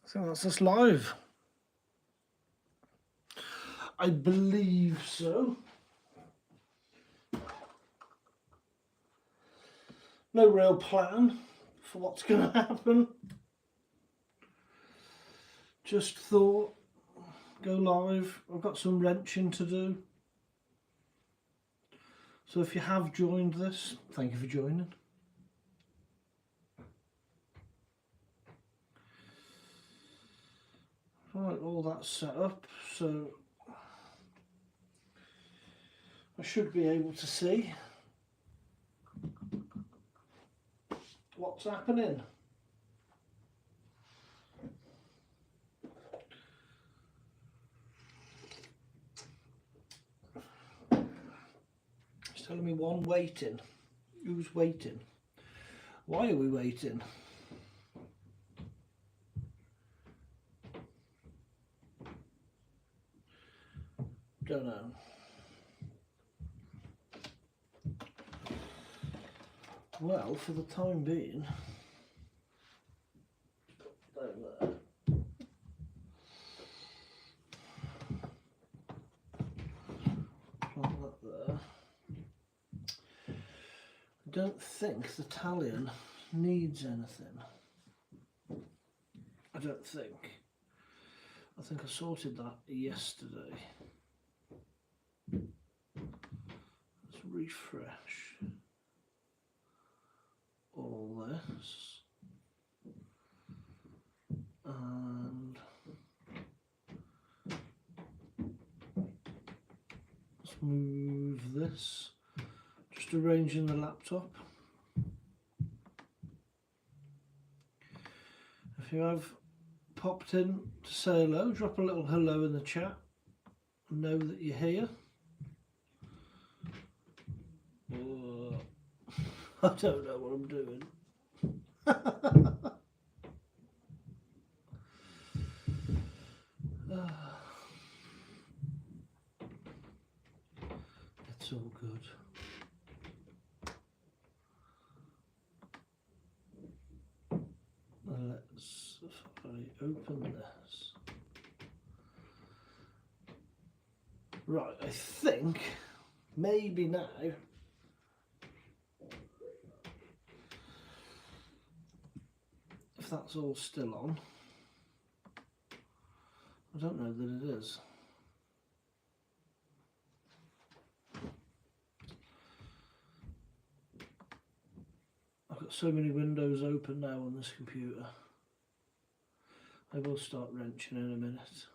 I think that's us live. I believe so. No real plan for what's going to happen. Just thought, go live. I've got some wrenching to do. So if you have joined this, thank you for joining. Right, all that's set up, so I should be able to see what's happening. It's telling me one waiting. Who's waiting? Why are we waiting? Don't know. Well, for the time being, down there. Plant that there. I don't think the Italian needs anything. I don't think. I think I sorted that yesterday. Let's refresh all this and let's move this, just arranging the laptop. If you have popped in to say hello, drop a little hello in the chat, know that you're here. I don't know what I'm doing. It's all good. Let's open this. Right, I think maybe now if that's all still on. I don't know that it is. I've got so many windows open now on this computer. I will start wrenching in a minute.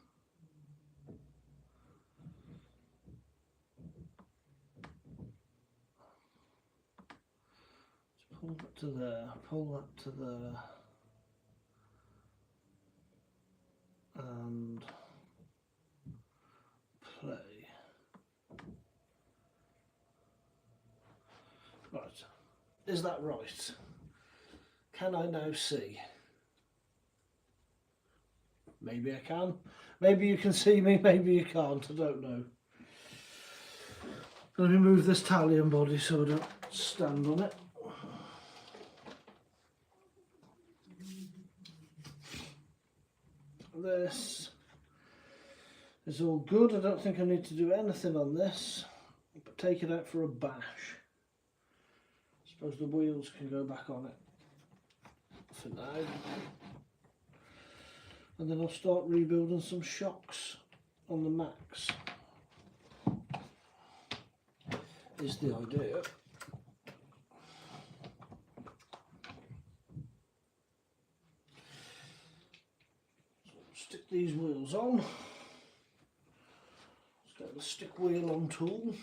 Let's pull that to there, pull that to there. And play. Right, is that right? Can I now see? Maybe I can. Maybe you can see me, maybe you can't, I don't know. Let me move this Italian body so I don't stand on it. This is all good. I don't think I need to do anything on this, but take it out for a bash. I suppose the wheels can go back on it for now. And then I'll start rebuilding some shocks on the Max, is the idea. Stick these wheels on. Let's get the stick wheel on tool.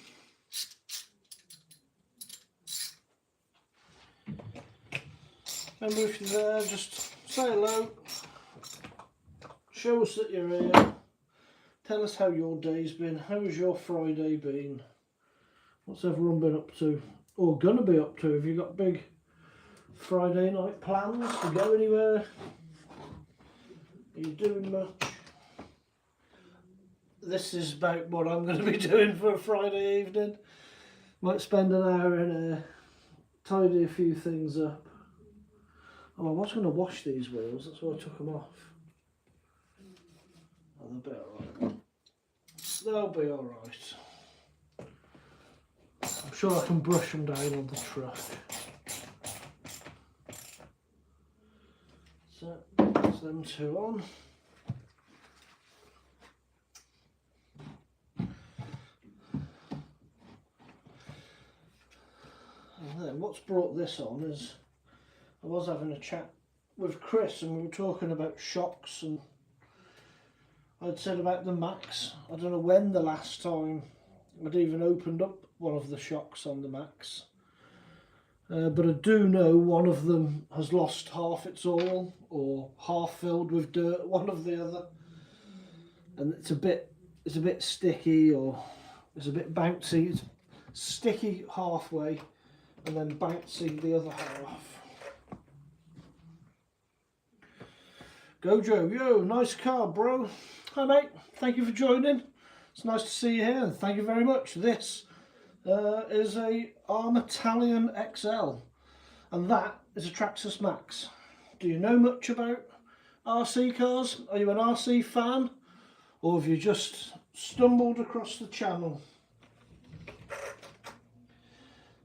Remember, if you're there, just say hello, show us that you're here, tell us how your day's been, how has your Friday been, what's everyone been up to, or gonna be up to. Have you got big Friday night plans to go anywhere? Are you doing much? This is about what I'm going to be doing for a Friday evening. Might spend an hour in here, tidy a few things up. Oh, I was going to wash these wheels, that's why I took them off. They'll be alright. They'll be alright. I'm sure I can brush them down on the truck. So that's them two on. And then what's brought this on is I was having a chat with Chris and we were talking about shocks, and I'd said about the Max. I don't know when the last time I'd even opened up one of the shocks on the Max. But I do know one of them has lost half its oil or half filled with dirt, one of the other. And it's a bit sticky, or it's a bit bouncy. It's sticky halfway and then bouncy the other half. Gojo, yo, nice car, bro. Hi, mate. Thank you for joining. It's nice to see you here, and thank you very much. This is a Italian XL, and that is a Traxxas Max. Do you know much about RC cars? Are you an RC fan, or have you just stumbled across the channel?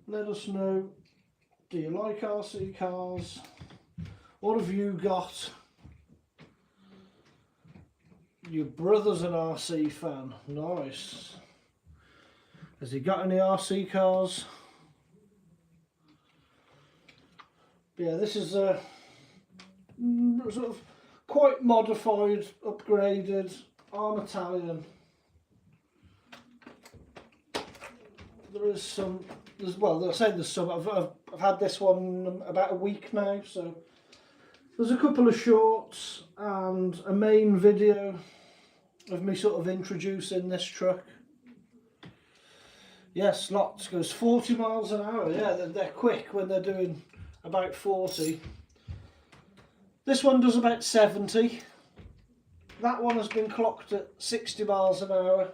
Let us know. Do you like RC cars? What have you got? Your brother's an RC fan. Nice. Has he got any RC cars? Yeah, this is a sort of quite modified, upgraded Italian. There is some. Well, I say there's some. I've had this one about a week now, so there's a couple of shorts and a main video of me sort of introducing this truck. Yes, lots. Goes 40 miles an hour. Yeah, they're quick when they're doing about 40. This one does about 70. That one has been clocked at 60 miles an hour.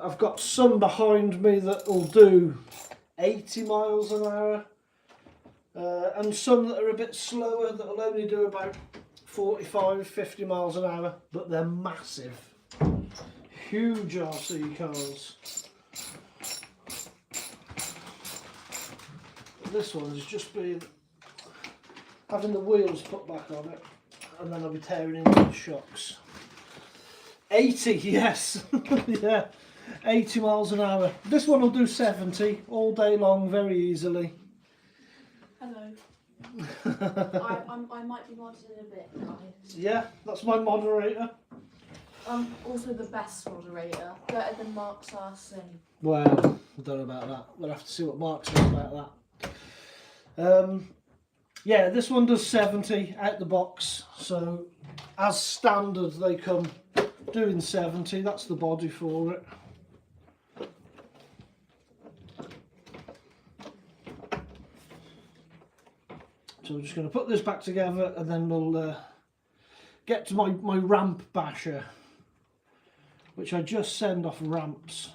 I've got some behind me that will do 80 miles an hour. And some that are a bit slower that will only do about 45, 50 miles an hour, but they're massive. Huge RC cars. This one's just been having the wheels put back on it, and then I'll be tearing into the shocks. 80, yes. Yeah, 80 miles an hour. This one will do 70 all day long very easily. Hello. I might be modded in a bit, guys. Yeah, that's my moderator. I'm also the best moderator, better than Mark's RC. Well, I don't know about that. We'll have to see what Mark says about that. Yeah, this one does 70 out the box, so as standard they come doing 70. That's the body for it. So we're just going to put this back together, and then we'll get to my ramp basher, which I just send off ramps.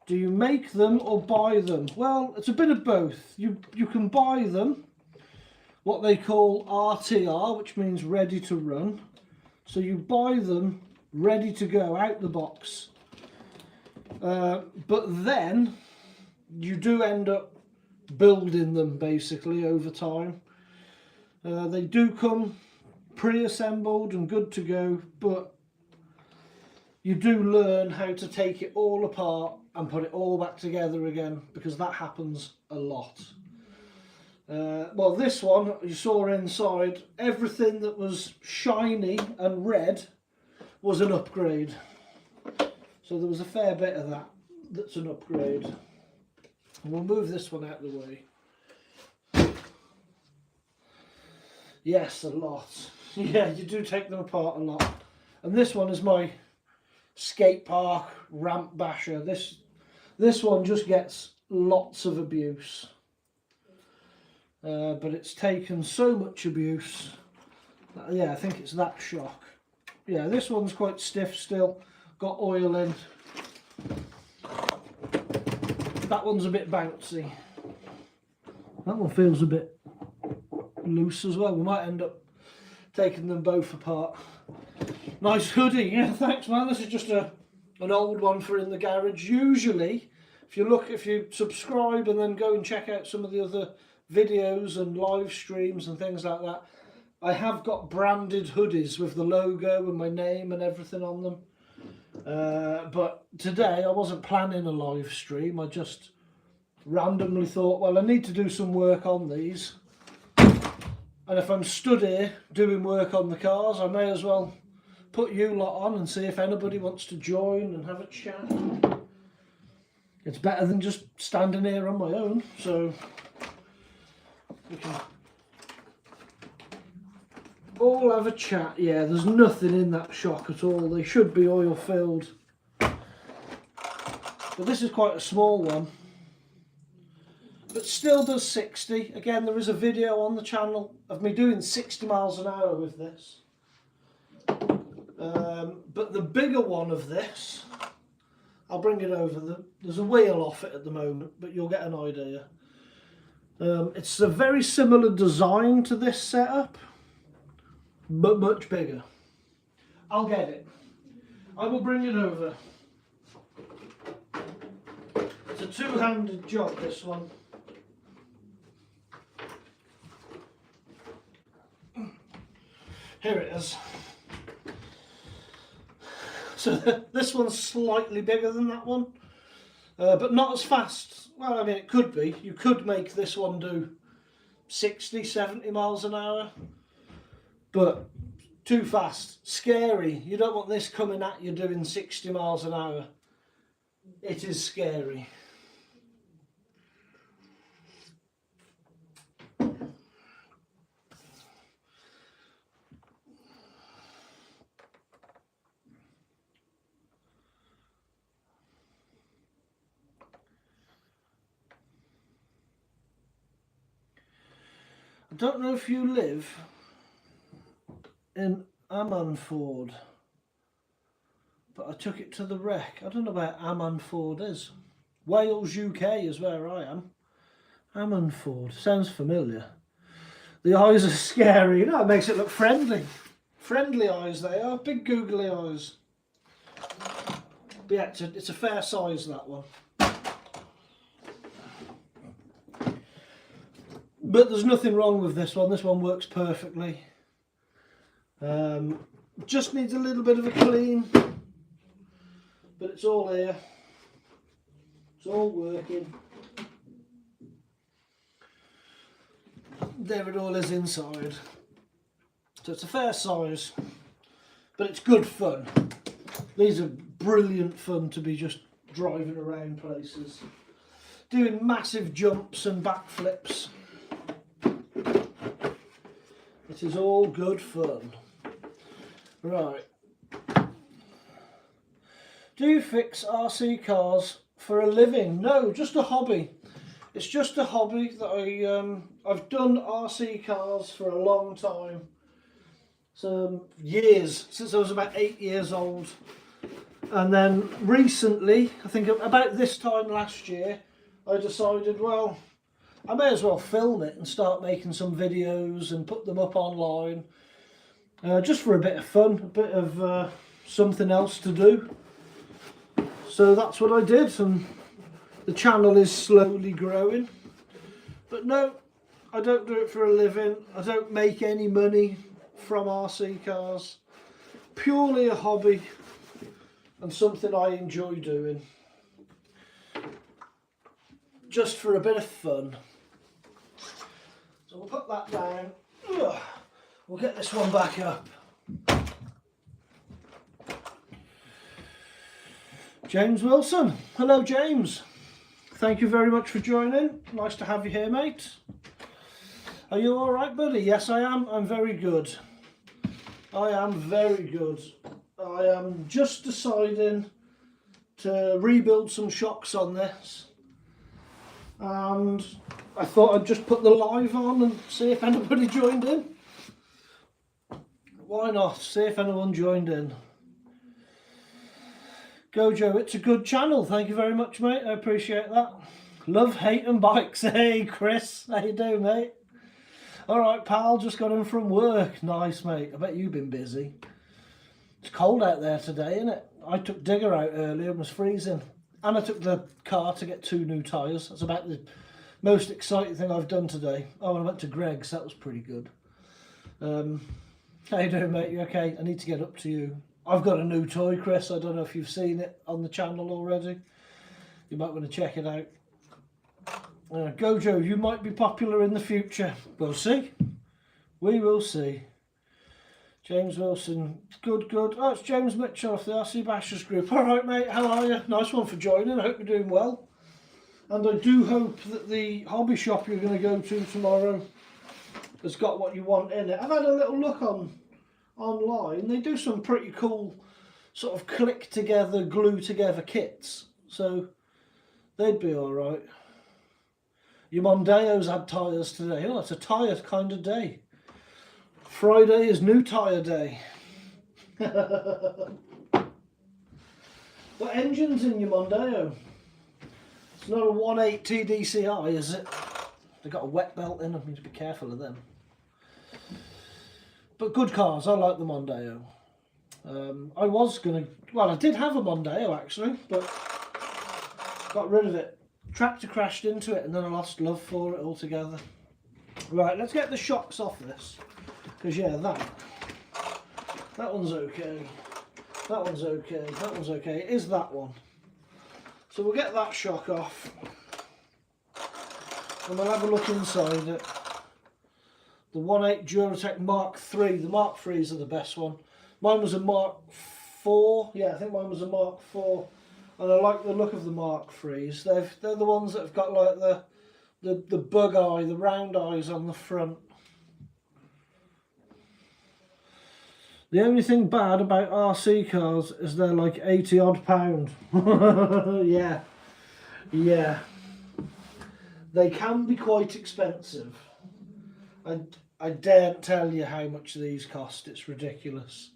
Do you make them or buy them? Well, it's a bit of both. You can buy them, what they call RTR, which means ready to run. So you buy them ready to go out the box. But then you do end up building them basically over time. They do come pre-assembled and good to go, but you do learn how to take it all apart and put it all back together again, because that happens a lot. Well, this one, you saw inside, everything that was shiny and red was an upgrade. So there was a fair bit of that's an upgrade. And we'll move this one out of the way. Yes, a lot. Yeah, you do take them apart a lot. And this one is my skate park ramp basher. This one just gets lots of abuse. But it's taken so much abuse. Yeah, I think it's that shock. Yeah, this one's quite stiff still. Got oil in. That one's a bit bouncy. That one feels a bit loose as well. We might end up taking them both apart. Nice hoodie, yeah, thanks man. This is just an old one for in the garage. Usually, if you subscribe and then go and check out some of the other videos and live streams and things like that, I have got branded hoodies with the logo and my name and everything on them. But today I wasn't planning a live stream. I just randomly thought, well, I need to do some work on these. And if I'm stood here doing work on the cars, I may as well put you lot on and see if anybody wants to join and have a chat. It's better than just standing here on my own, so we can all have a chat. Yeah, there's nothing in that shock at all. They should be oil filled. But this is quite a small one. But still does 60. Again, there is a video on the channel of me doing 60 miles an hour with this. But the bigger one of this, I'll bring it over. There's a wheel off it at the moment, but you'll get an idea. It's a very similar design to this setup, but much bigger. I'll get it. I will bring it over. It's a two-handed job, this one. Here it is. So this one's slightly bigger than that one, but not as fast. Well, I mean, it could be. You could make this one do 60, 70 miles an hour, but too fast. Scary. You don't want this coming at you doing 60 miles an hour. It is scary. I don't know if you live in Ammanford, but I took it to the wreck. I don't know where Ammanford is. Wales, UK is where I am. Ammanford, sounds familiar. The eyes are scary, you know, it makes it look friendly. Friendly eyes they are, big googly eyes. But yeah, it's a fair size, that one. But there's nothing wrong with this one. This one works perfectly. Just needs a little bit of a clean, but it's all here. It's all working. There it all is inside. So it's a fair size, but it's good fun. These are brilliant fun to be just driving around places, doing massive jumps and backflips. It is all good fun. Right. Do you fix RC cars for a living? No, just a hobby. It's just a hobby that I've done RC cars for a long time. So years, since I was about 8 years old. And then recently, I think about this time last year, I decided, well, I may as well film it and start making some videos and put them up online, just for a bit of fun, a bit of something else to do. So that's what I did, and the channel is slowly growing. But no, I don't do it for a living. I don't make any money from RC cars. Purely a hobby and something I enjoy doing. Just for a bit of fun. So we'll put that down. Ugh. We'll get this one back up. James Wilson. Hello, James. Thank you very much for joining. Nice to have you here, mate. Are you all right, buddy? Yes, I am. I'm very good. I am very good. I am just deciding to rebuild some shocks on this. And I thought I'd just put the live on and see if anybody joined in. Why not? See if anyone joined in. Gojo, it's a good channel. Thank you very much, mate. I appreciate that. Love, hate and bikes. Hey, Chris. How you doing, mate? Alright pal, just got in from work. Nice mate, I bet you've been busy. It's cold out there today, isn't it? I took Digger out earlier and was freezing. And I took the car to get 2 new tyres. That's about the most exciting thing I've done today. Oh, and I went to Greg's, that was pretty good. How you doing mate, you okay? I need to get up to you. I've got a new toy, Chris. I don't know if you've seen it on the channel already. You might want to check it out. Gojo, you might be popular in the future. We'll see. We will see. James Wilson, good. Oh, it's James Mitchell of the RC Bashers group. All right, mate, how are you? Nice one for joining. I hope you're doing well. And I do hope that the hobby shop you're going to go to tomorrow has got what you want in it. I've had a little look online. They do some pretty cool sort of click together, glue together kits. So they'd be all right. Your Mondeo's had tyres today. Oh, it's a tyre kind of day. Friday is new tyre day. What engine's in your Mondeo? It's not a 1.8 TDCI, is it? They've got a wet belt in them, you need to be careful of them. But good cars, I like the Mondeo. I did have a Mondeo actually, but got rid of it. Tractor crashed into it and then I lost love for it altogether. Right, let's get the shocks off this. Because yeah, that one's okay. That one's okay. That one's okay. It is that one. So we'll get that shock off. And we'll have a look inside it. The 1.8 Duratec Mark III. The Mark IIIs are the best one. Mine was a Mark IV. Yeah, I think mine was a Mark IV. And I like the look of the Mark IIIs. They're the ones that have got like the bug eye, the round eyes on the front. The only thing bad about RC cars is they're like 80 odd pound. Yeah. They can be quite expensive. I daren't tell you how much these cost, it's ridiculous.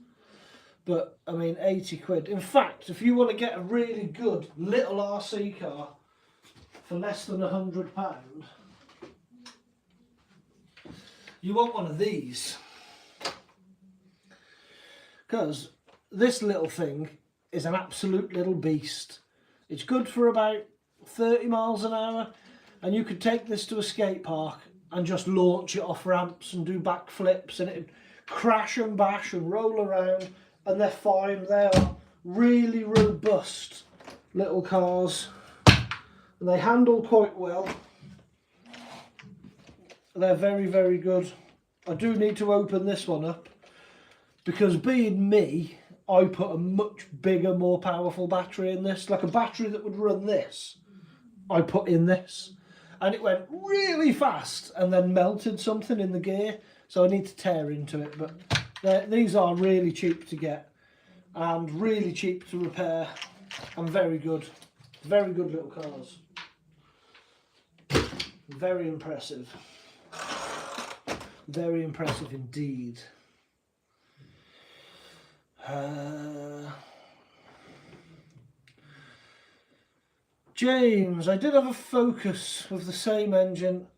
But, I mean, 80 quid. In fact, if you want to get a really good little RC car for less than £100, you want one of these. Because this little thing is an absolute little beast. It's good for about 30 miles an hour, and you could take this to a skate park and just launch it off ramps and do backflips, and it'd crash and bash and roll around, and they're fine. They are really robust little cars, and they handle quite well. They're very, very good. I do need to open this one up, because being me, I put a much bigger, more powerful battery in this. Like a battery that would run this, I put in this. And it went really fast and then melted something in the gear. So I need to tear into it. But these are really cheap to get and really cheap to repair and very good. Very good little cars. Very impressive. Very impressive indeed. James, I did have a Focus with the same engine.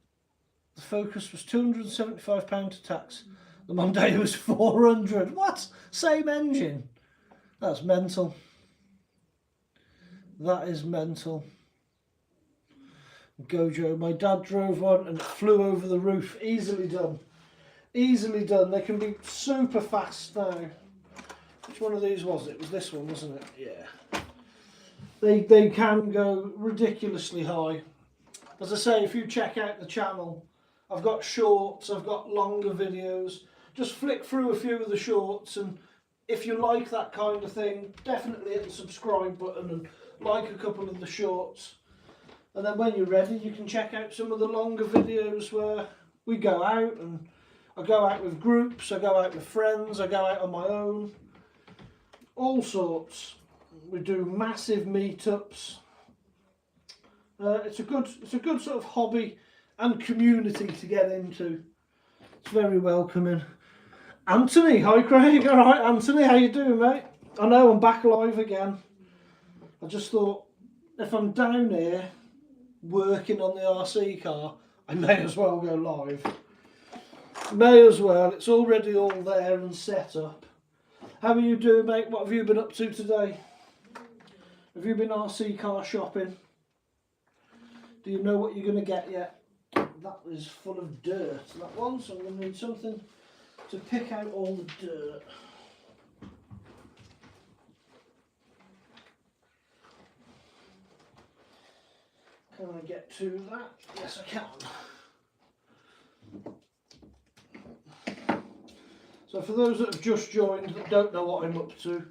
The Focus was £275 to tax. The Mondeo was 400. What? Same engine? That's mental. That is mental. Gojo, my dad drove one and it flew over the roof. Easily done. Easily done. They can be super fast now. Which one of these was it? It was this one, wasn't it? Yeah. They can go ridiculously high. As I say, if you check out the channel, I've got shorts, I've got longer videos. Just flick through a few of the shorts, and if you like that kind of thing, definitely hit the subscribe button and like a couple of the shorts. And then when you're ready, you can check out some of the longer videos where we go out, and I go out with groups, I go out with friends, I go out on my own. All sorts. We do massive meetups. It's a good sort of hobby and community to get into. It's very welcoming. Anthony, hi Craig. All right, Anthony, how you doing, mate? I know I'm back live again. I just thought if I'm down here working on the RC car, I may as well go live. May as well, it's already all there and set up. How are you doing, mate? What have you been up to today? Have you been RC car shopping? Do you know what you're going to get yet? That is full of dirt, that one, so I'm going to need something to pick out all the dirt. Can I get to that? Yes, I can. So for those that have just joined that don't know what I'm up to,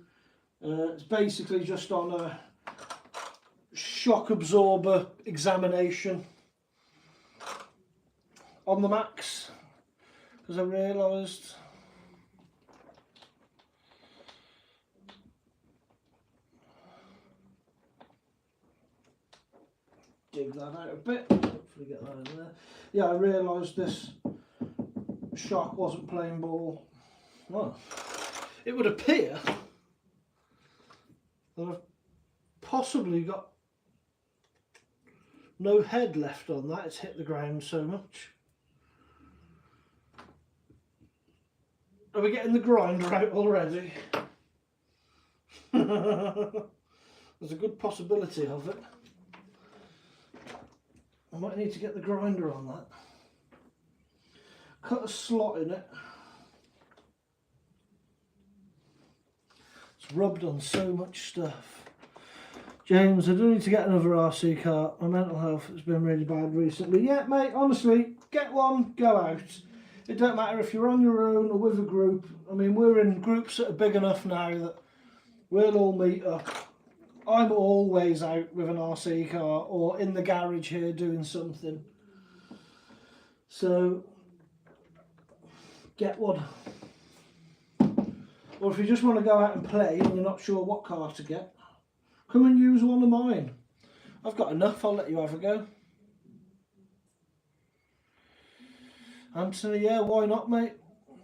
it's basically just on a shock absorber examination on the Max, because I realised dig that out a bit, hopefully get that in there. Yeah, I realised this shock wasn't playing ball. Well, it would appear that I've possibly got no head left on that, it's hit the ground so much. Are we getting the grinder out already? There's a good possibility of it. I might need to get the grinder on that. Cut a slot in it. It's rubbed on so much stuff. James, I do need to get another RC car. My mental health has been really bad recently. Yeah, mate, honestly, get one, go out. It don't matter if you're on your own or with a group. I mean, we're in groups that are big enough now that we'll all meet up. I'm always out with an RC car or in the garage here doing something. So, get one. Or if you just want to go out and play and you're not sure what car to get, come and use one of mine. I've got enough, I'll let you have a go. Anthony, yeah, why not, mate?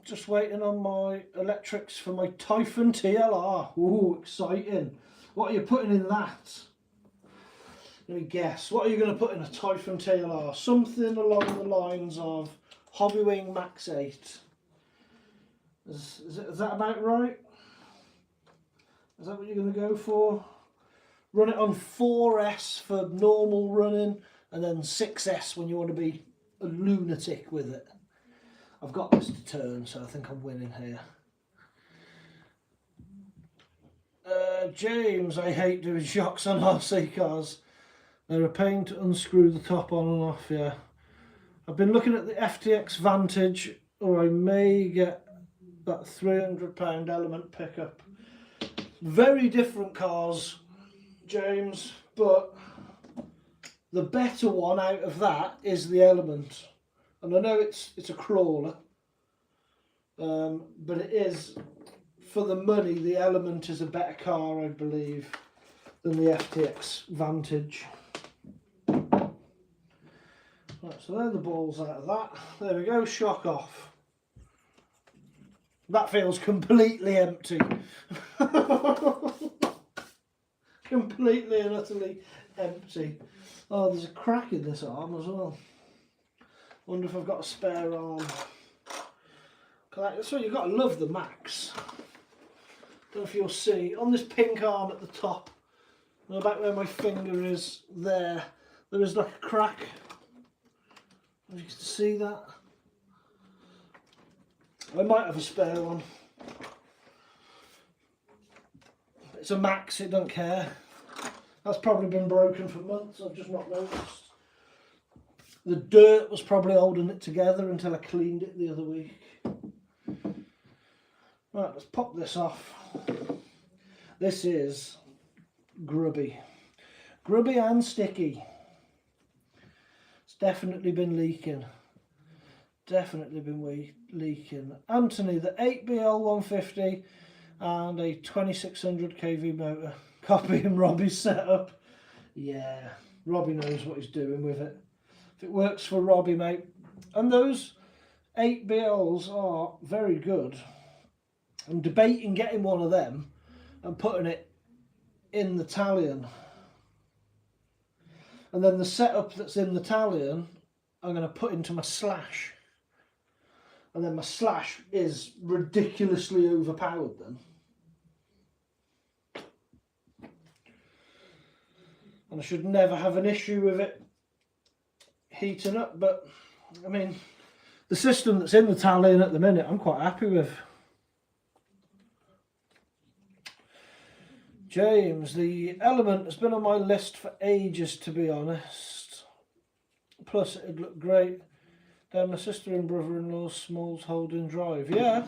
Just waiting on my electrics for my Typhon TLR. Ooh, exciting. What are you putting in that? Let me guess. What are you going to put in a Typhon TLR? Something along the lines of Hobbywing Max 8. Is that about right? Is that what you're going to go for? Run it on 4S for normal running and then 6S when you want to be a lunatic with it. I've got this to turn, so I think I'm winning here. James, I hate doing shocks on RC cars. They're a pain to unscrew the top on and off, yeah. I've been looking at the FTX Vantage, or I may get that £300 element pickup. Very different cars, James, but the better one out of that is the Element. And I know it's a crawler, but it is, for the money, the Element is a better car, I believe, than the FTX Vantage. Right, so there are the balls out of that. There we go, shock off. That feels completely empty. Completely and utterly empty. Oh, there's a crack in this arm as well. Wonder if I've got a spare arm. So you've got to love the Max. Don't know if you'll see on this pink arm at the top, about where my finger is there is like a crack. You can see that. I might have a spare one. It's a Max, it don't care. That's probably been broken for months, I've just not noticed. The dirt was probably holding it together until I cleaned it the other week. Right, let's pop this off. This is grubby. Grubby and sticky. It's definitely been leaking. Definitely been leaking. Anthony, the 8BL150 and a 2600 kV motor. Copying Robbie's setup. Yeah, Robbie knows what he's doing with it. If it works for Robbie, mate. And those 8BLs are very good. I'm debating getting one of them and putting it in the Talion. And then the setup that's in the Talion, I'm going to put into my Slash. and then my slash is ridiculously overpowered then. And I should never have an issue with it heating up, but I mean, the system that's in the Talion at the minute, I'm quite happy with. James, the Element has been on my list for ages, to be honest. Plus, it'd look great. Then my sister and brother-in-law's Smalls holding drive. Yeah.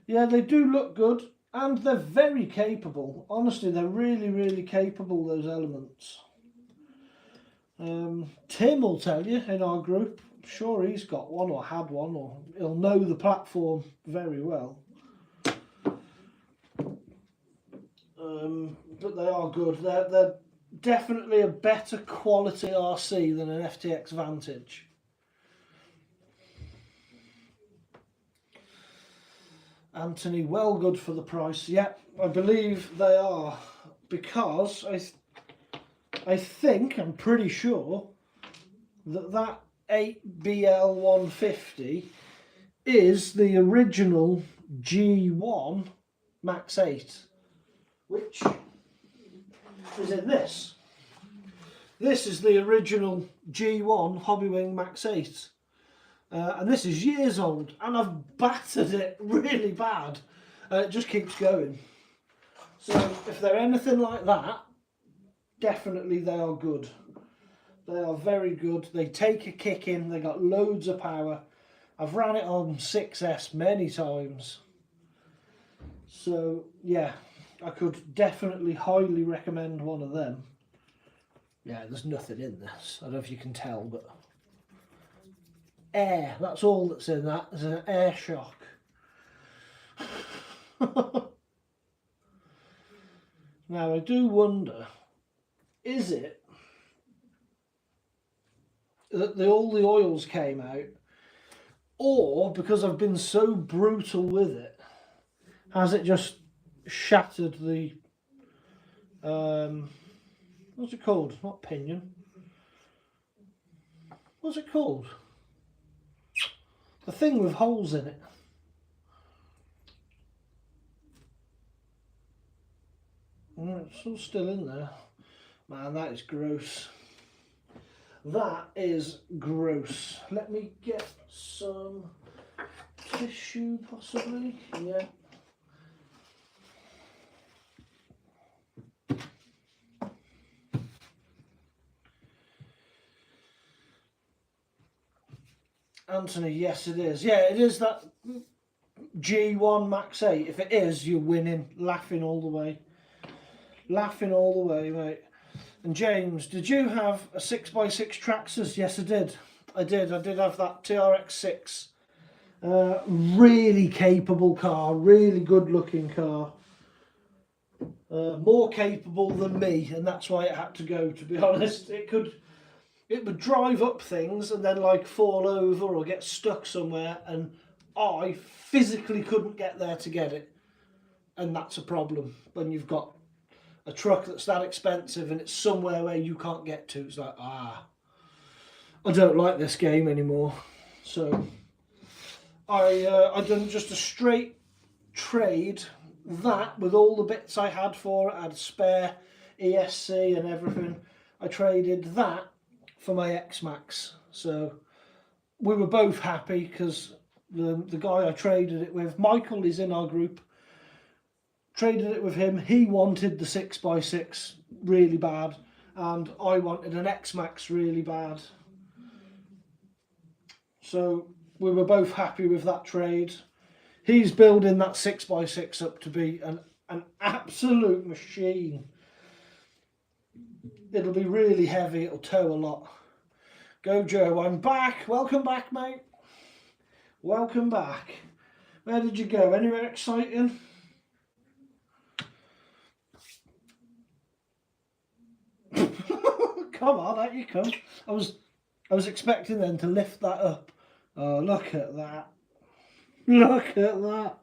Yeah, they do look good. And they're very capable. Honestly, they're really, really capable, those Elements. Tim will tell you in our group. I'm sure he's got one or had one, or he'll know the platform very well. But they are good. They're definitely a better quality RC than an FTX Vantage. Anthony, well good for the price. Yep, I believe they are, because I'm pretty sure that 8BL150 is the original G1 Max 8, which is in this. This is the original G1 Hobbywing Max 8. And this is years old, and I've battered it really bad. It just keeps going. So if they're anything like that, definitely they are good. They are very good. They take a kick in. They got loads of power. I've ran it on 6S many times. So yeah, I could definitely highly recommend one of them. Yeah, there's nothing in this. I don't know if you can tell, but air, that's all that's in that. There's an air shock. Now I do wonder, is it that all the oils came out, or because I've been so brutal with it, has it just shattered the what's it called? Not pinion. What's it called? The thing with holes in it. It's all still in there. Man, that is gross. That is gross. Let me get some tissue, possibly. Yeah. Anthony, yes it is. Yeah, it is that G1 Max 8. If it is, you're winning. Laughing all the way. Laughing all the way, mate. And James, did you have a 6x6 Traxxas? Yes, I did. I did have that TRX6. Really capable car. Really good looking car. More capable than me, and that's why it had to go, to be honest. It would drive up things and then like fall over or get stuck somewhere, and I physically couldn't get there to get it. And that's a problem when you've got a truck that's that expensive and it's somewhere where you can't get to. It's like, I don't like this game anymore. So I done just a straight trade, that with all the bits I had for it. I had a spare ESC and everything. I traded that for my X-Max. So we were both happy, because the guy I traded it with, Michael, is in our group, traded it with him. He wanted the 6x6 really bad, and I wanted an X-Max really bad. So we were both happy with that trade. He's building that 6x6 up to be an absolute machine. It'll be really heavy, it'll tow a lot. Go Joe, I'm back. Welcome back, mate. Welcome back. Where did you go? Anywhere exciting? Come on, out you come. I was expecting them to lift that up. Oh, look at that. Look at that.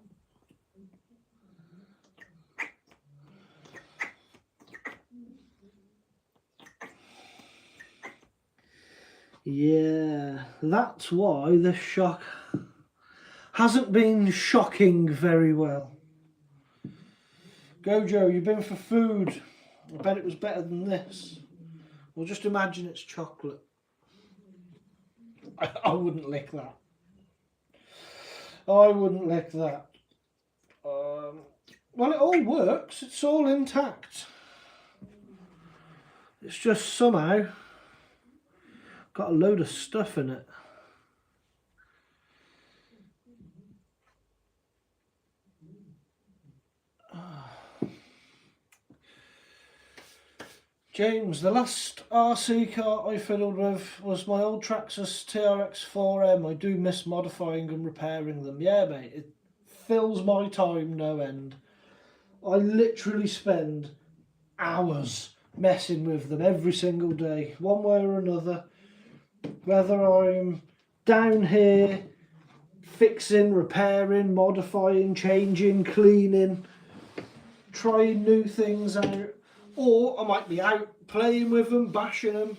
Yeah, that's why the shock hasn't been shocking very well. Gojo, you've been for food. I bet it was better than this. Well, just imagine it's chocolate. I wouldn't lick that. I wouldn't lick that. Well, it all works. It's all intact. It's just somehow got a load of stuff in it. James, the last RC car I fiddled with was my old Traxxas TRX 4M. I do miss modifying and repairing them. Yeah, mate, it fills my time no end. I literally spend hours messing with them every single day, one way or another. Whether I'm down here fixing, repairing, modifying, changing, cleaning, trying new things out. Or I might be out playing with them, bashing them.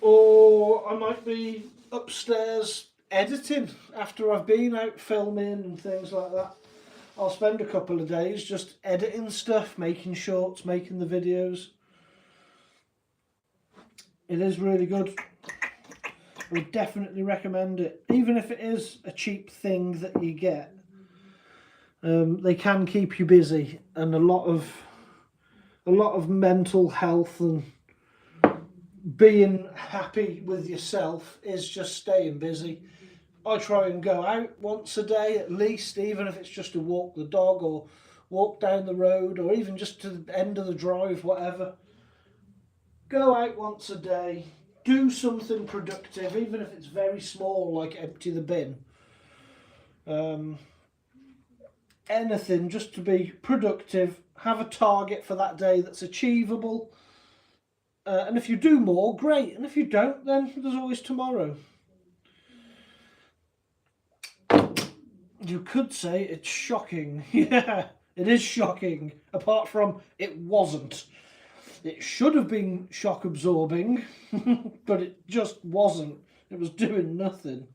Or I might be upstairs editing after I've been out filming and things like that. I'll spend a couple of days just editing stuff, making shorts, making the videos. It is really good. I would definitely recommend it. Even if it is a cheap thing that you get, they can keep you busy, and a lot of mental health and being happy with yourself is just staying busy. I try and go out once a day at least, even if it's just to walk the dog or walk down the road or even just to the end of the drive, whatever. Go out once a day, do something productive, even if it's very small, like empty the bin. Anything just to be productive, have a target for that day that's achievable. And if you do more, great. And if you don't, then there's always tomorrow. You could say it's shocking. Yeah, it is shocking. Apart from it wasn't. It should have been shock absorbing, but it just wasn't. It was doing nothing.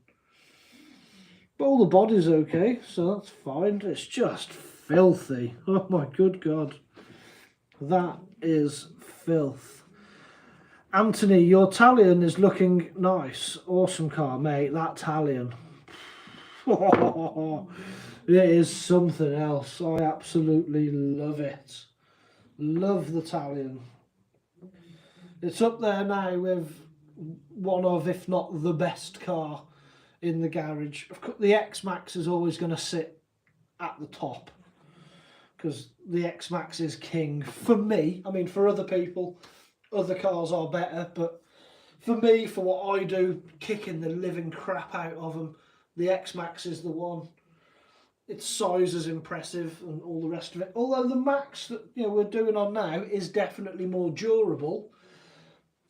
But all the body's okay, so that's fine. It's just filthy. Oh my good God. That is filth. Anthony, your Talion is looking nice. Awesome car, mate. That Talion. It is something else. I absolutely love it. Love the Talion. It's up there now with one of, if not the best car in the garage. The X-Max is always going to sit at the top because the X-Max is king. For me, I mean, for other people, other cars are better, but for me, for what I do, kicking the living crap out of them, the X-Max is the one. Its size is impressive and all the rest of it. Although the Max that we're doing on now is definitely more durable.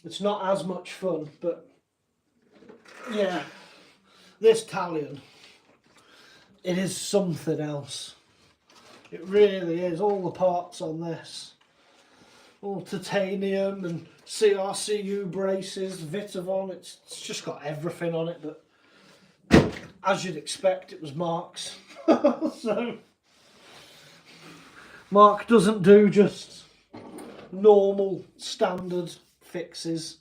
It's not as much fun, but yeah, this Talion, it is something else. It really is. All the parts on this, all titanium and CRCU braces, Vitavon, it's just got everything on it, but as you'd expect, it was Mark's. So Mark doesn't do just normal standard fixes.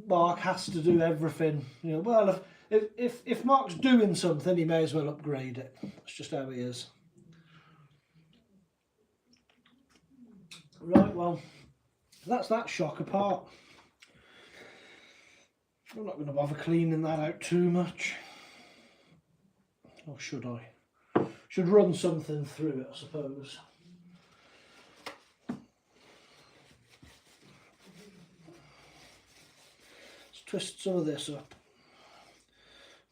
Mark has to do everything. Well, if Mark's doing something, he may as well upgrade it. That's just how he is. Right, well, that's that shock apart. I'm not going to bother cleaning that out too much. Or should I? Should run something through it, I suppose. Let's twist some of this up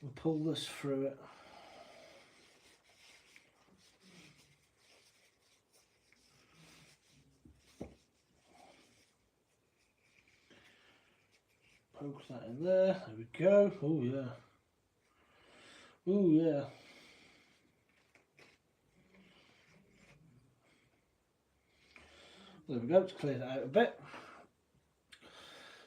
and pull this through it. Poke that in there. There we go. Oh yeah. Oh yeah. There we go. To clear it out a bit.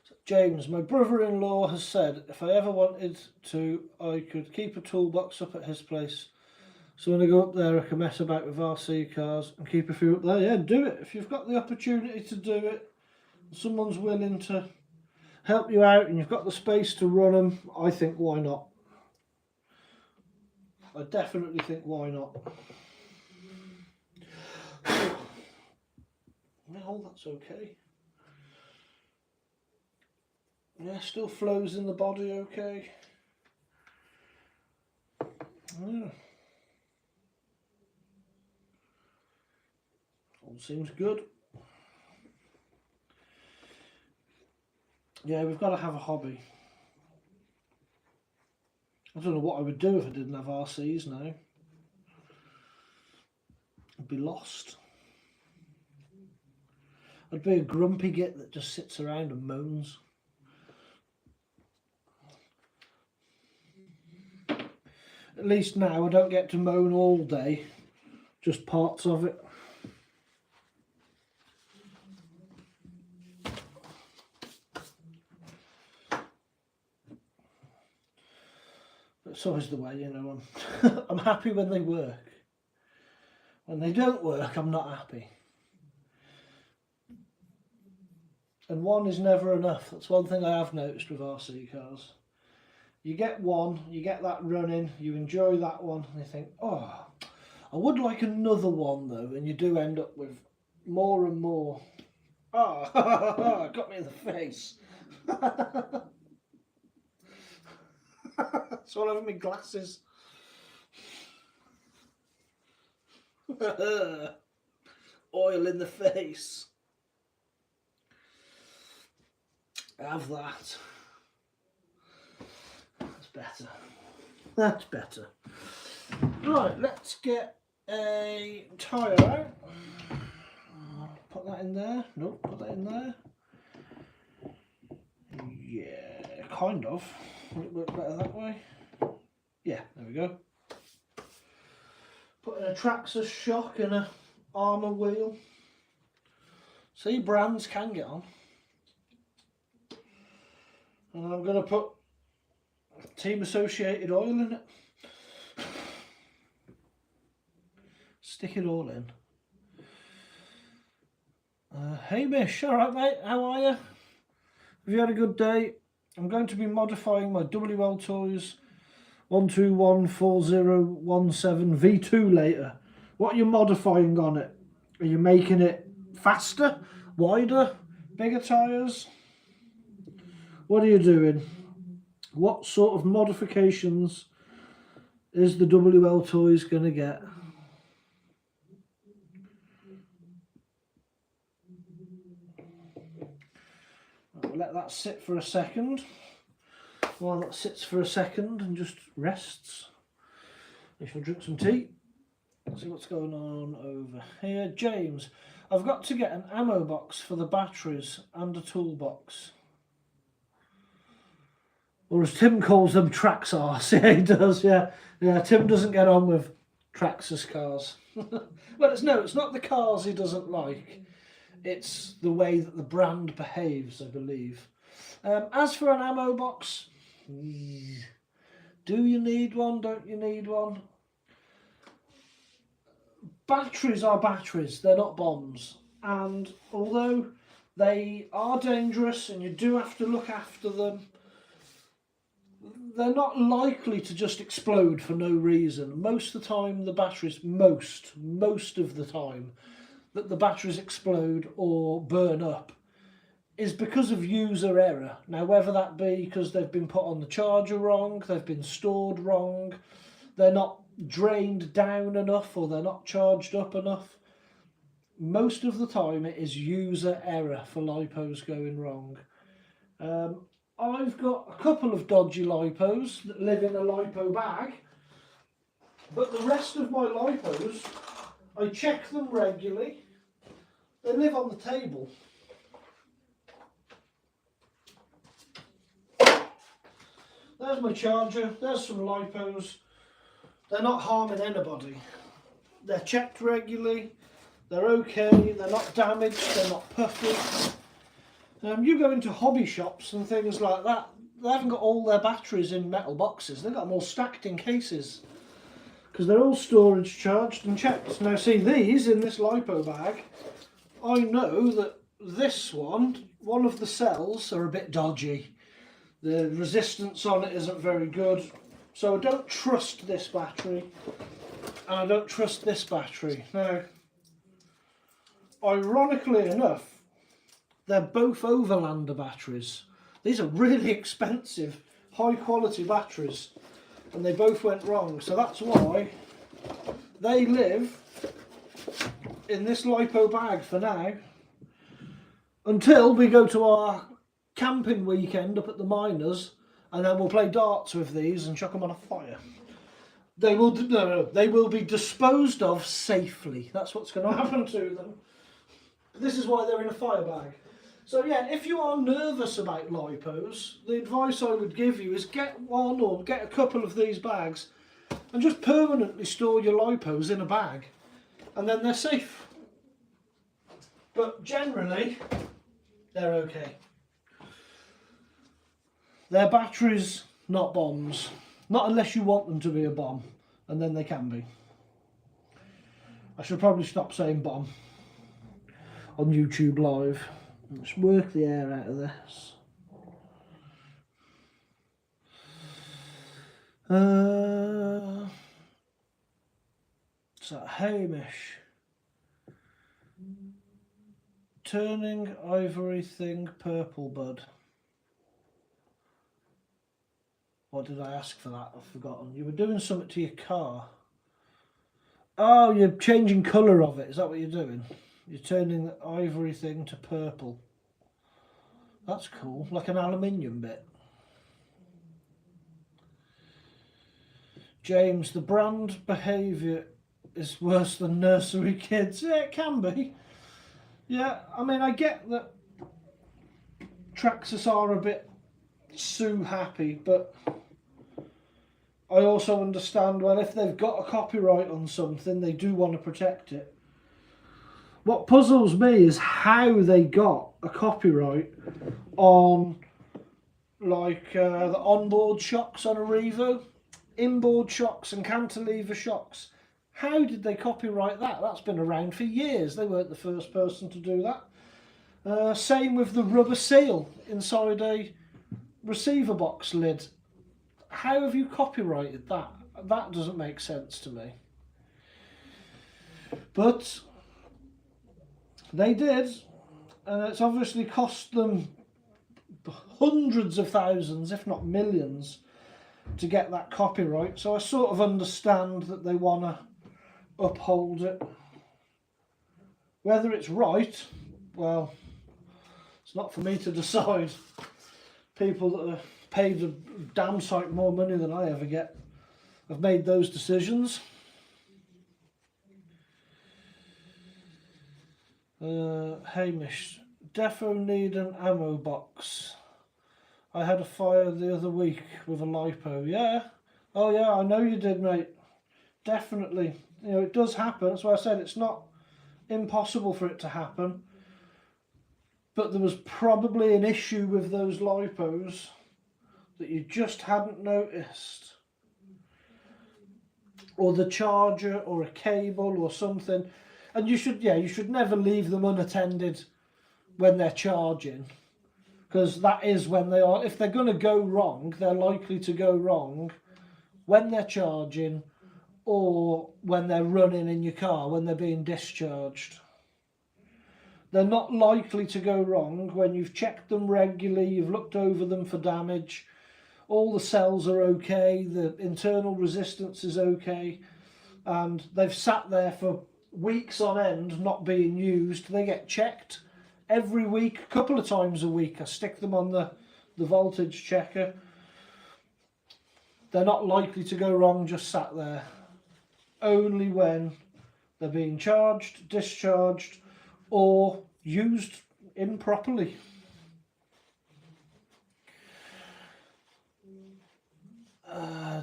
So James, my brother-in-law has said if I ever wanted to, I could keep a toolbox up at his place. So when I go up there, I can mess about with RC cars and keep a few up there. Yeah, do it. If you've got the opportunity to do it, someone's willing to help you out and you've got the space to run them, I think why not? I definitely think why not. Well, that's okay. Yeah, still flows in the body okay. Yeah. All seems good. Yeah, we've got to have a hobby. I don't know what I would do if I didn't have RCs now. I'd be lost. I'd be a grumpy git that just sits around and moans. At least now I don't get to moan all day, just parts of it. It's always the way, you know. I'm happy when they work. When they don't work, I'm not happy. And one is never enough. That's one thing I have noticed with RC cars. You get one, you get that running, you enjoy that one, and you think, oh, I would like another one though, and you do end up with more and more. Oh, got me in the face. It's all over my glasses. Oil in the face. Have that. That's better. That's better. Right, let's get a tyre out. Put that in there. Nope, put that in there. Yeah, kind of. Will it work better that way? Yeah, there we go. Put in a Traxxas shock and a Armour wheel. See, brands can get on. And I'm going to put Team Associated oil in it. Stick it all in. Hey Mish, alright mate, how are you? Have you had a good day? I'm going to be modifying my WL Toys 1214017 V2 later. What are you modifying on it? Are you making it faster, wider, bigger tyres? What are you doing? What sort of modifications is the WL Toys going to get? I'll let that sit for a second. While that sits for a second and just rests, I shall drink some tea. Let's see what's going on over here. James, I've got to get an ammo box for the batteries and a toolbox. Or as Tim calls them, Traxxas. Yeah, he does, yeah. Yeah, Tim doesn't get on with Traxxas cars. Well, it's not the cars he doesn't like. It's the way that the brand behaves, I believe. As for an ammo box, do you need one? Don't you need one? Batteries are batteries, they're not bombs. And although they are dangerous and you do have to look after them, they're not likely to just explode for no reason. Most of the time the batteries, most of the time that the batteries explode or burn up is because of user error. Now, whether that be because they've been put on the charger wrong, they've been stored wrong, they're not drained down enough, or they're not charged up enough, most of the time it is user error for lipos going wrong. I've got a couple of dodgy lipos that live in a lipo bag, but the rest of my lipos, I check them regularly. They live on the table. There's my charger, there's some lipos. They're not harming anybody. They're checked regularly, they're okay, they're not damaged, they're not puffy. You go into hobby shops and things like that, they haven't got all their batteries in metal boxes, they've got them all stacked in cases. Because they're all storage charged and checked. Now see, these in this Lipo bag, I know that this one of the cells are a bit dodgy. The resistance on it isn't very good. So I don't trust this battery, and I don't trust this battery. Now, ironically enough, they're both Overlander batteries. These are really expensive, high quality batteries, and they both went wrong. So that's why they live in this Lipo bag for now, until we go to our camping weekend up at the Miners, and then we'll play darts with these and chuck them on a fire. They will they will be disposed of safely. That's what's going to happen to them. This is why they're in a fire bag. So yeah, if you are nervous about Lipos, the advice I would give you is get one or get a couple of these bags and just permanently store your Lipos in a bag, and then they're safe. But generally, they're okay. They're batteries, not bombs. Not unless you want them to be a bomb, and then they can be. I should probably stop saying bomb on YouTube Live. Let's work the air out of this. So Hamish. Turning ivory thing purple, bud. What did I ask for that? I've forgotten. You were doing something to your car. Oh, you're changing colour of it. Is that what you're doing? You're turning the ivory thing to purple. That's cool. Like an aluminium bit. James, the brand behaviour is worse than nursery kids. Yeah, it can be. Yeah, I mean, I get that Traxxas are a bit Sue happy, but I also understand, well, if they've got a copyright on something, they do want to protect it. What puzzles me is how they got a copyright on, like, the onboard shocks on a Revo, inboard shocks and cantilever shocks. How did they copyright that? That's been around for years. They weren't the first person to do that. Same with the rubber seal inside a receiver box lid. How have you copyrighted that? That doesn't make sense to me. But they did, and it's obviously cost them hundreds of thousands, if not millions, to get that copyright. So I sort of understand that they want to uphold it. Whether it's right, well, it's not for me to decide. People that are paid a damn sight more money than I ever get have made those decisions. Hamish, defo need an ammo box. I had a fire the other week with a Lipo. Yeah, oh yeah, I know you did, mate. Definitely. You know, it does happen. That's why I said it's not impossible for it to happen. But there was probably an issue with those Lipos that you just hadn't noticed. Or the charger or a cable or something. And you should never leave them unattended when they're charging. Because that is when they are, if they're going to go wrong, they're likely to go wrong when they're charging or when they're running in your car, when they're being discharged. They're not likely to go wrong when you've checked them regularly, you've looked over them for damage, all the cells are okay, the internal resistance is okay, and they've sat there for weeks on end not being used. They get checked every week, a couple of times a week. I stick them on the voltage checker. They're not likely to go wrong just sat there. Only when they're being charged, discharged, or used improperly.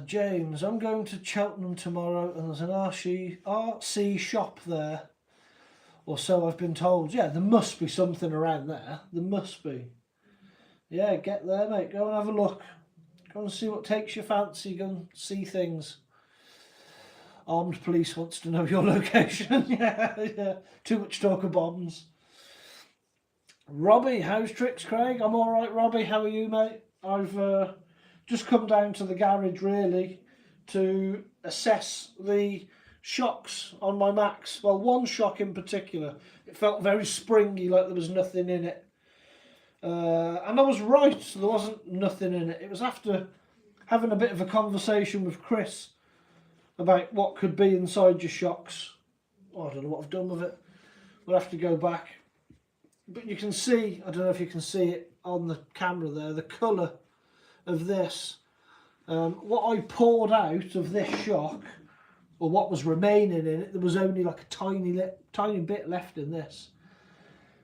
James, I'm going to Cheltenham tomorrow and there's an RC shop there. Or so I've been told. Yeah, there must be something around there. There must be. Yeah, get there, mate. Go and have a look. Go and see what takes your fancy. Go and see things. Armed police wants to know your location. Yeah. Too much talk of bombs. Robbie, how's tricks, Craig? I'm all right, Robbie. How are you, mate? I've just come down to the garage, really, to assess the shocks on my Max. Well, one shock in particular. It felt very springy, like there was nothing in it. And I was right, there wasn't nothing in it. It was after having a bit of a conversation with Chris about what could be inside your shocks. Oh, I don't know what I've done with it. We'll have to go back. But you can see, I don't know if you can see it on the camera there, the colour of this. What I poured out of this shock, or what was remaining in it, there was only like a tiny bit left in this.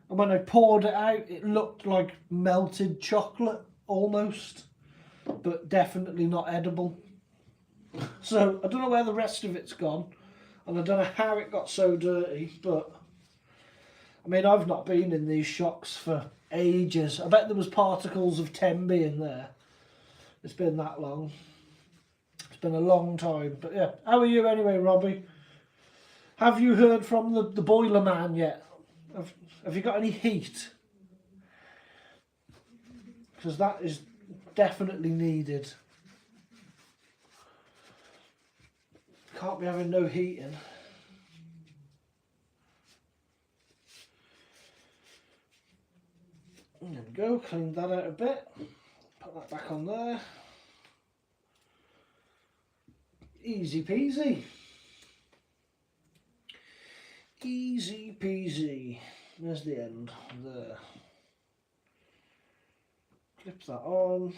And when I poured it out, it looked like melted chocolate, almost. But definitely not edible. So, I don't know where the rest of it's gone. And I don't know how it got so dirty, but... I mean, I've not been in these shocks for ages. I bet there was particles of Tembe in there. It's been that long. It's been a long time. But yeah, how are you anyway, Robbie? Have you heard from the boiler man yet? Have you got any heat? Because that is definitely needed. Can't be having no heating. There we go, clean that out a bit. Put that back on there. Easy peasy. Easy peasy. There's the end. There. Clip that on.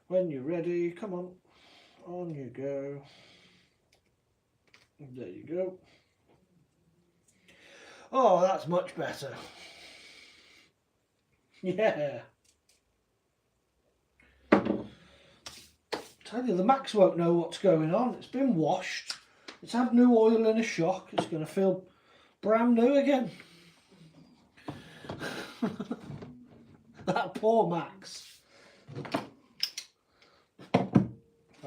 When you're ready, come on. On you go. There you go. Oh, that's much better. Yeah. Tell you, the Max won't know what's going on. It's been washed. It's had new oil in a shock. It's going to feel brand new again. That poor Max.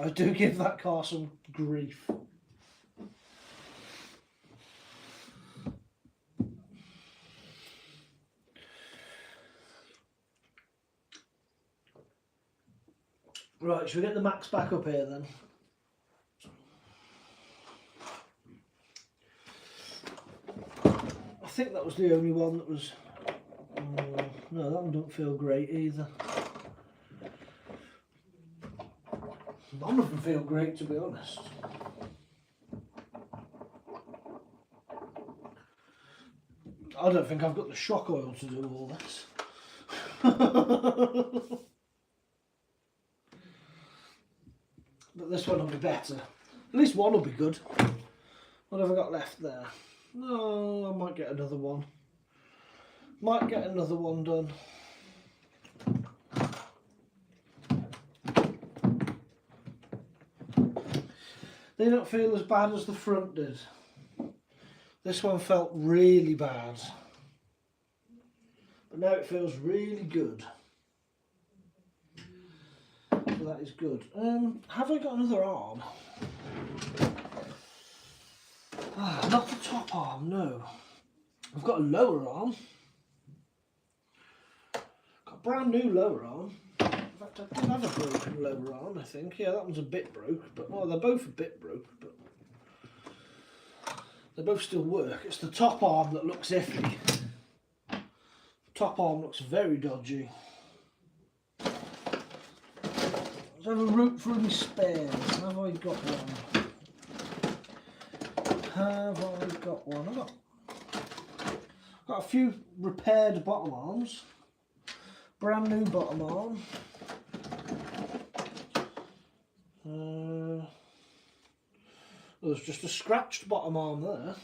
I do give that car some grief. Right, should we get the Max back up here then? I think that was the only one that was... no, that one don't feel great either. None of them feel great, to be honest. I don't think I've got the shock oil to do all this. But this one will be better. At least one will be good. What have I got left there? No, I might get another one. Might get another one done. They don't feel as bad as the front did. This one felt really bad. But now it feels really good. So that is good. Have I got another arm? Not the top arm, no. I've got a lower arm. Got a brand new lower arm. In fact, I did have a broken lower arm, I think. Yeah, that one's a bit broke, but well, they're both a bit broke, but they both still work. It's the top arm that looks iffy. The top arm looks very dodgy. Let's have a route through my spares. Have I got one? Have I got one? I've got a few repaired bottom arms. Brand new bottom arm. There's just a scratched bottom arm there.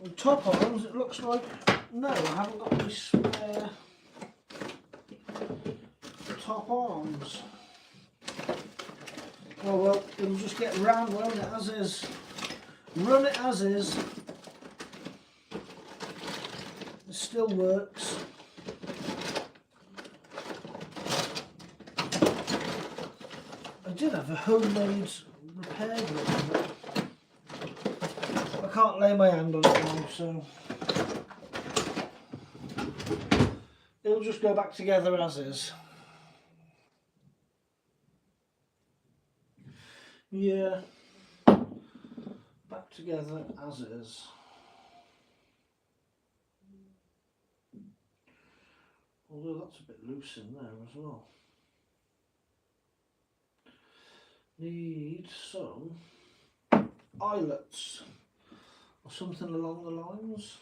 The top arms, it looks like, no, I haven't got any spare top arms. Oh well, it'll just get round, won't it, as is. Run it as is. It still works. I did have a homemade repair drill, but I can't lay my hand on it now, so it'll just go back together as is. Yeah, back together as is. Although that's a bit loose in there as well. Need some eyelets or something along the lines.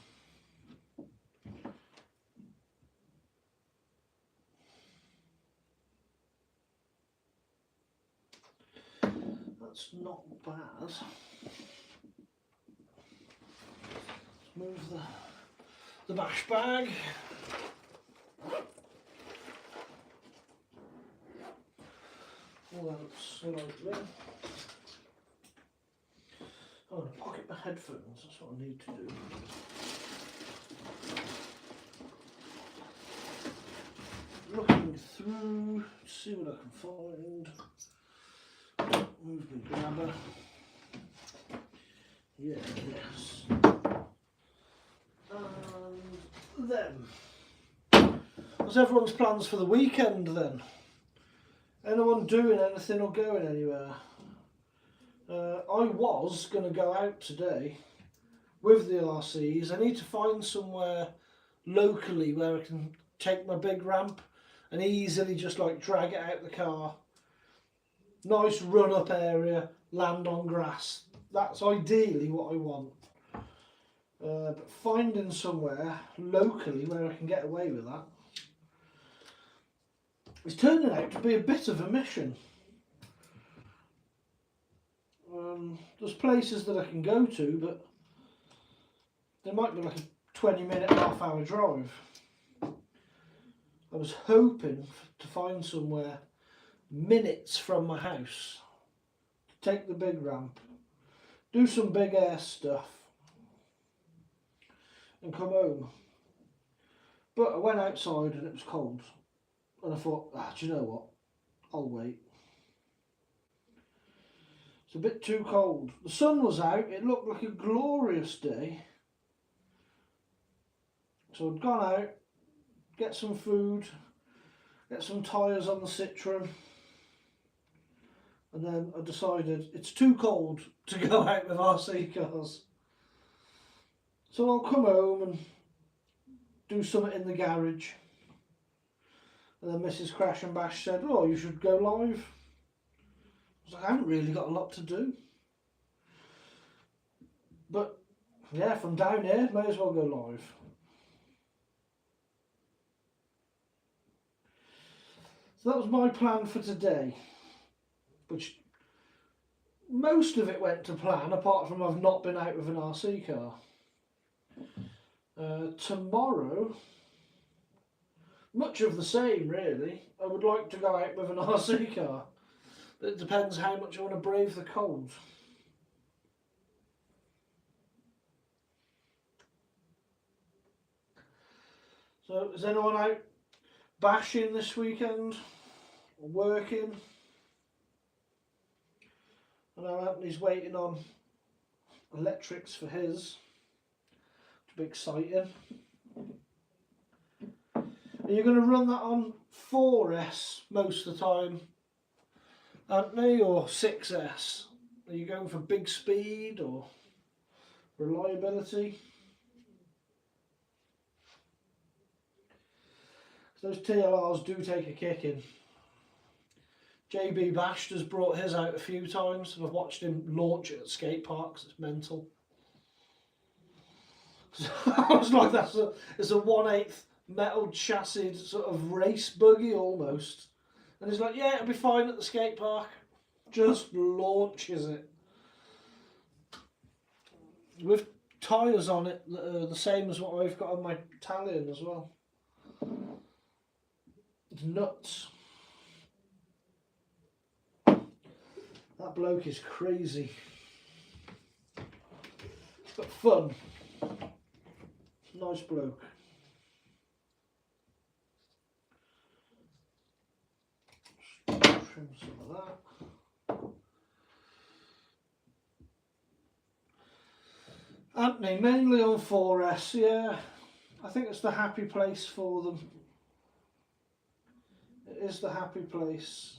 That's not bad. Let's move the bash bag. Pull out slightly. I'm going to pocket my headphones, that's what I need to do. Looking through, see what I can find. Move the grabber. Yeah, yes. And then, what's everyone's plans for the weekend then? Anyone doing anything or going anywhere? I was going to go out today with the LRCs. I need to find somewhere locally where I can take my big ramp and easily just like drag it out the car. Nice run up area, land on grass. That's ideally what I want. But finding somewhere locally where I can get away with that is turning out to be a bit of a mission. There's places that I can go to, but there might be like a 20-minute, half-hour drive. I was hoping to find somewhere minutes from my house, to take the big ramp, do some big air stuff, and come home. But I went outside and it was cold, and I thought, do you know what? I'll wait. It's a bit too cold. The sun was out, it looked like a glorious day. So I'd gone out, get some food, get some tyres on the Citroen, and then I decided it's too cold to go out with RC cars. So I'll come home and do something in the garage. And then Mrs. Crash and Bash said, oh, you should go live. I was like, I haven't really got a lot to do. But yeah, from down here, may as well go live. So that was my plan for today, which most of it went to plan, apart from I've not been out with an RC car. Tomorrow, much of the same really. I would like to go out with an RC car, but it depends how much I want to brave the cold. So is anyone out bashing this weekend? Or working? I know Anthony's waiting on electrics for his. It'll be exciting. Are you going to run that on 4S most of the time, Anthony, or 6S? Are you going for big speed or reliability? Those TLRs do take a kicking. JB Bashed has brought his out a few times, and I've watched him launch it at skate parks. It's mental. So I was like, it's a 1/8 metal chassis sort of race buggy almost. And he's like, yeah, it'll be fine at the skate park. Just launches it. With tyres on it that are the same as what I've got on my Italian as well. It's nuts. That bloke is crazy. But fun. Nice bloke. Trim some of that. Anthony, mainly on 4S, yeah. I think it's the happy place for them. It is the happy place.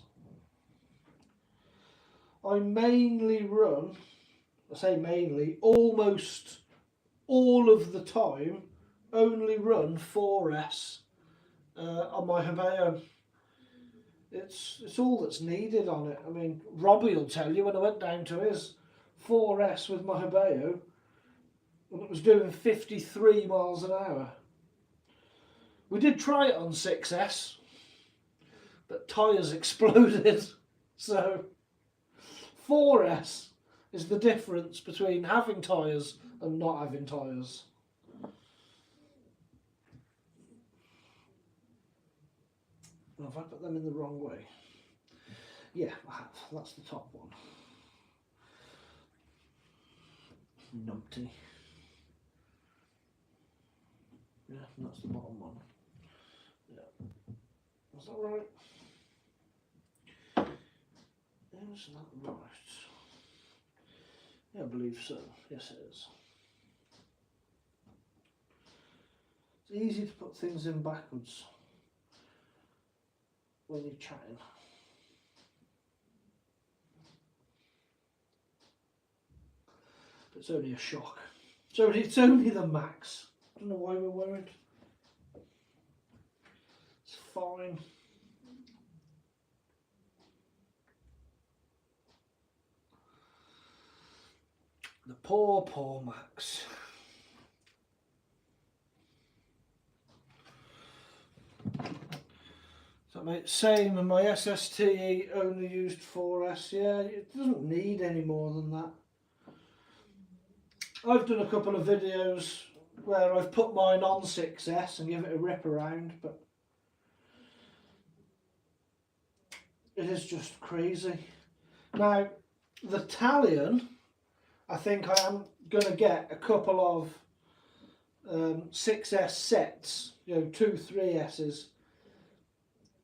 I mainly run, I say mainly, almost all of the time, only run 4S on my Habo. It's all that's needed on it. I mean, Robbie will tell you when I went down to his 4S with my Habo, and it was doing 53 miles an hour. We did try it on 6S, but tyres exploded. So 4S is the difference between having tyres and not having tyres. Oh, have I put them in the wrong way? Yeah, I have. That's the top one. Numpty. Yeah, and that's the bottom one. Yeah. Is that right? Is that right? Yeah, I believe so. Yes, it is. It's easy to put things in backwards when you're chatting. It's only a shock. It's only the max. I don't know why we're worried. It's fine. The poor Max. So mate, same, and my SST only used 4S. Yeah, it doesn't need any more than that. I've done a couple of videos where I've put mine on 6S and give it a rip around, but it is just crazy. Now, the Talion, I think I am going to get a couple of 6S sets, you know, 2 3S's.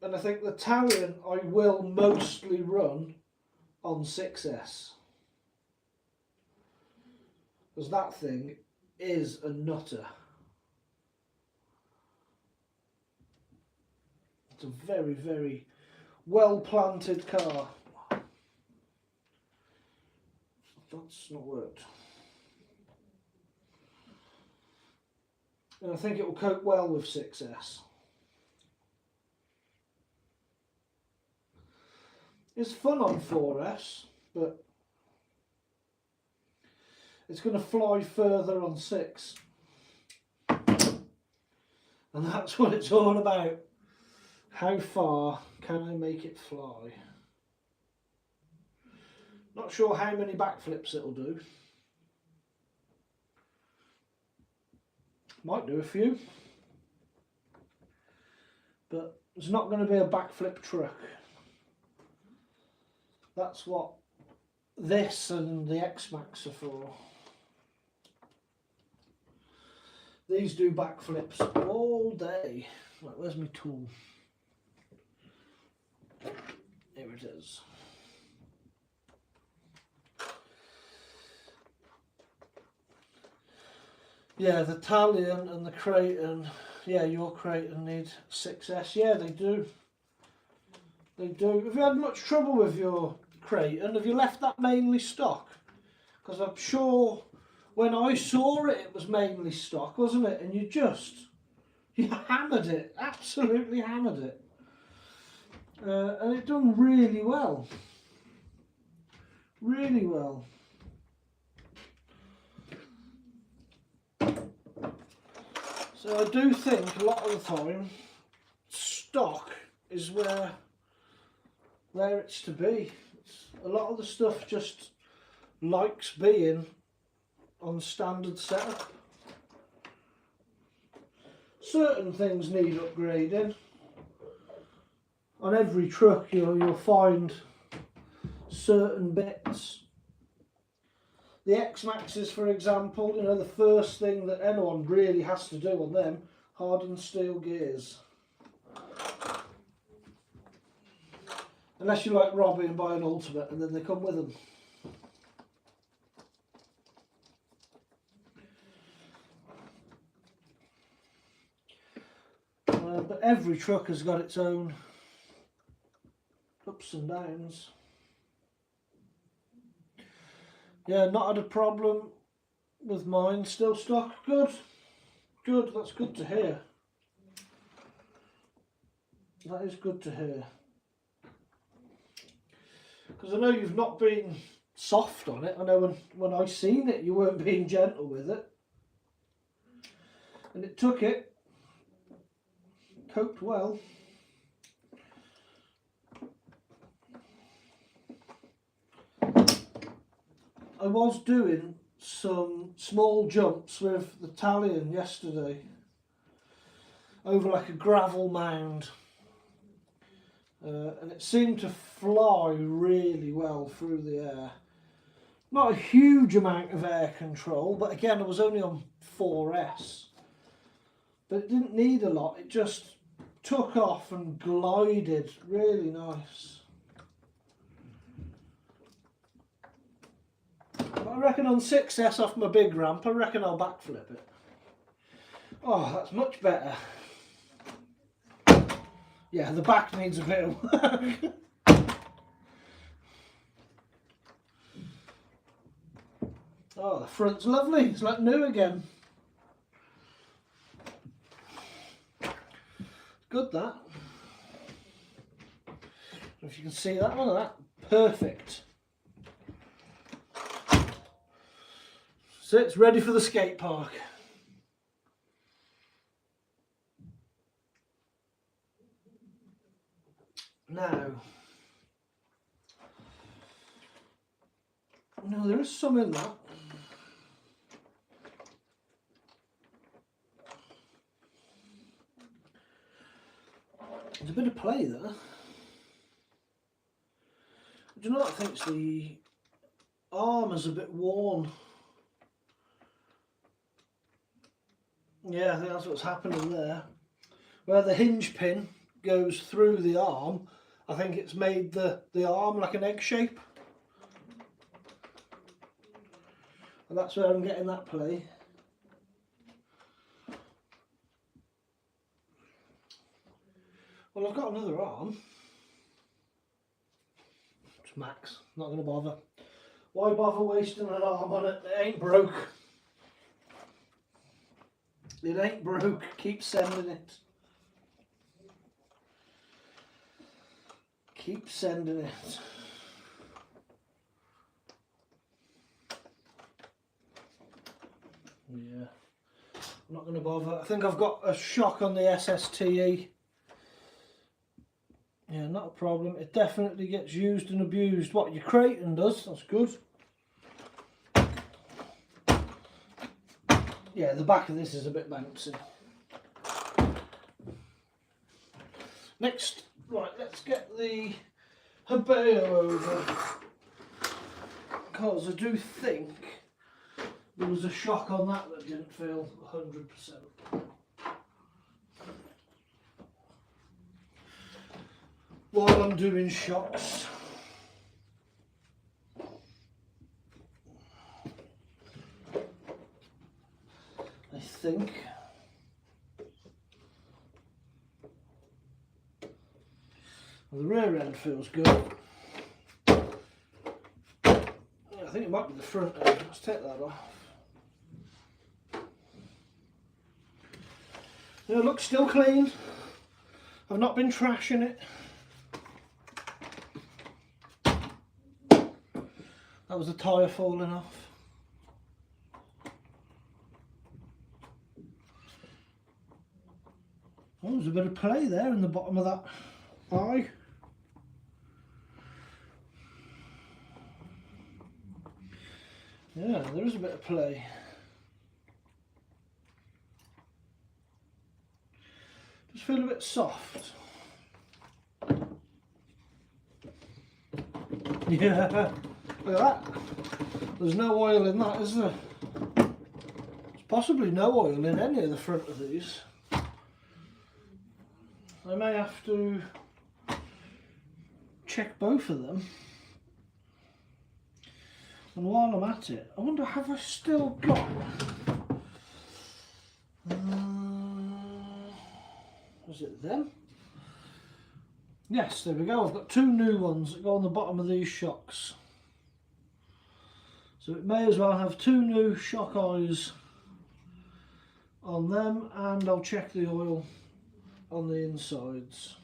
And I think the Talion I will mostly run on 6S. Because that thing is a nutter. It's a very, very well planted car. That's not worked. And I think it will cope well with 6S. It's fun on 4S, but it's going to fly further on 6. And that's what it's all about. How far can I make it fly? Not sure how many backflips it'll do. Might do a few. But it's not going to be a backflip truck. That's what this and the X-Max are for. These do backflips all day. Right, where's my tool? Here it is. Yeah, the Talion and the Creighton. Yeah, your Creighton need 6S. Yeah, they do. They do. Have you had much trouble with your Creighton? Have you left that mainly stock? Because I'm sure when I saw it, it was mainly stock, wasn't it? And you hammered it, absolutely hammered it. And it done really well. Really well. So I do think a lot of the time, stock is where it's to be. A lot of the stuff just likes being on standard setup. Certain things need upgrading. On every truck you'll find certain bits. The X-Maxes, for example, you know, the first thing that anyone really has to do on them, harden steel gears. Unless you like Robbie and buy an Ultimate and then they come with them. But every truck has got its own ups and downs. Yeah, not had a problem with mine. Still stock. Good. Good. That's good to hear. That is good to hear. Because I know you've not been soft on it. I know when I seen it, you weren't being gentle with it. And it took it. Coped well. I was doing some small jumps with the Talion yesterday over like a gravel mound, and it seemed to fly really well through the air. Not a huge amount of air control, but again I was only on 4S, but it didn't need a lot. It just took off and glided really nice. I reckon on 6S off my big ramp, I reckon I'll backflip it. Oh, that's much better. Yeah, the back needs a bit of work. Oh, the front's lovely. It's like new again. Good, that. If you can see that one, that perfect. So it's ready for the skate park. Now, no, there is some in that. There's a bit of play there. Do you know what I think's the arm is a bit worn? Yeah, I think that's what's happening there. Where the hinge pin goes through the arm, I think it's made the arm like an egg shape. And that's where I'm getting that play. Well, I've got another arm. It's max, not going to bother. Why bother wasting an arm on it? It ain't broke. It ain't broke, keep sending it. Keep sending it. Yeah, I'm not going to bother. I think I've got a shock on the SSTE. Yeah, not a problem. It definitely gets used and abused. What your Creighton does, that's good. Yeah, the back of this is a bit bouncy. Next, right, let's get the Habo over. Because I do think there was a shock on that didn't feel 100%. While I'm doing shocks, I think well, the rear end feels good. Yeah, I think it might be the front end. Let's take that off. Yeah, it looks still clean. I've not been trashing it. That was the tyre falling off. Oh, there's a bit of play there in the bottom of that eye. Yeah, there is a bit of play. Just feel a bit soft. Yeah, look at that. There's no oil in that, is there? There's possibly no oil in any of the front of these. I may have to check both of them. And while I'm at it, I wonder, have I still got... is it them? Yes, there we go. I've got two new ones that go on the bottom of these shocks. So it may as well have two new shock eyes on them, and I'll check the oil on the insides.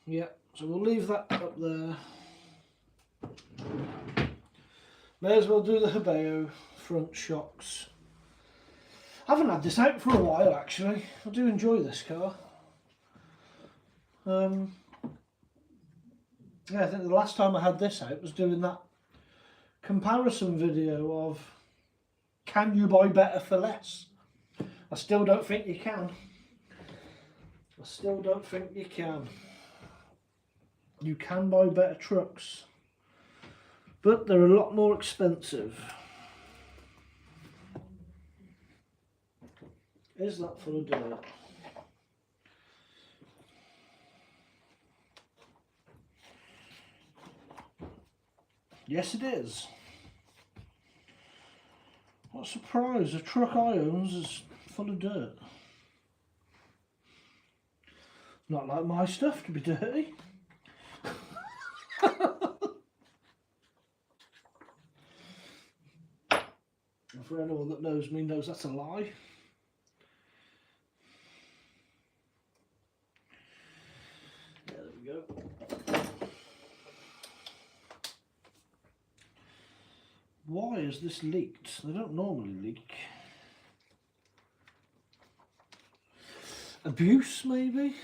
Yeah, so we'll leave that up there. May as well do the Habo front shocks. I haven't had this out for a while actually. I do enjoy this car. Yeah, I think the last time I had this out was doing that comparison video of can you buy better for less? I still don't think you can. I still don't think you can. You can buy better trucks, but they're a lot more expensive. Is that full of dirt? Yes, it is. What a surprise, the truck I owns is full of dirt. Not like my stuff to be dirty. And for anyone that knows me knows that's a lie. Yeah, there we go. Why is this leaked? They don't normally leak. Abuse, maybe?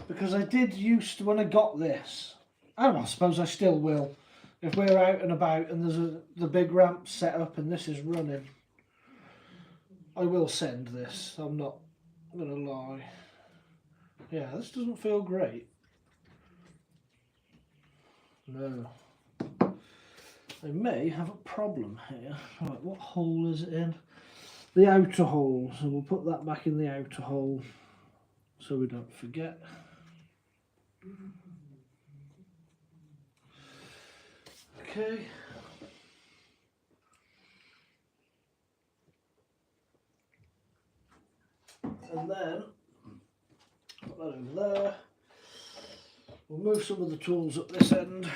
Because I did used to, when I got this, I suppose I still will, if we're out and about and there's the big ramp set up and this is running, I will send this, I'm not gonna lie. Yeah, this doesn't feel great. No. I may have a problem here. Right, what hole is it in? The outer hole, so we'll put that back in the outer hole so we don't forget. Okay. And then put that over there. We'll move some of the tools up this end.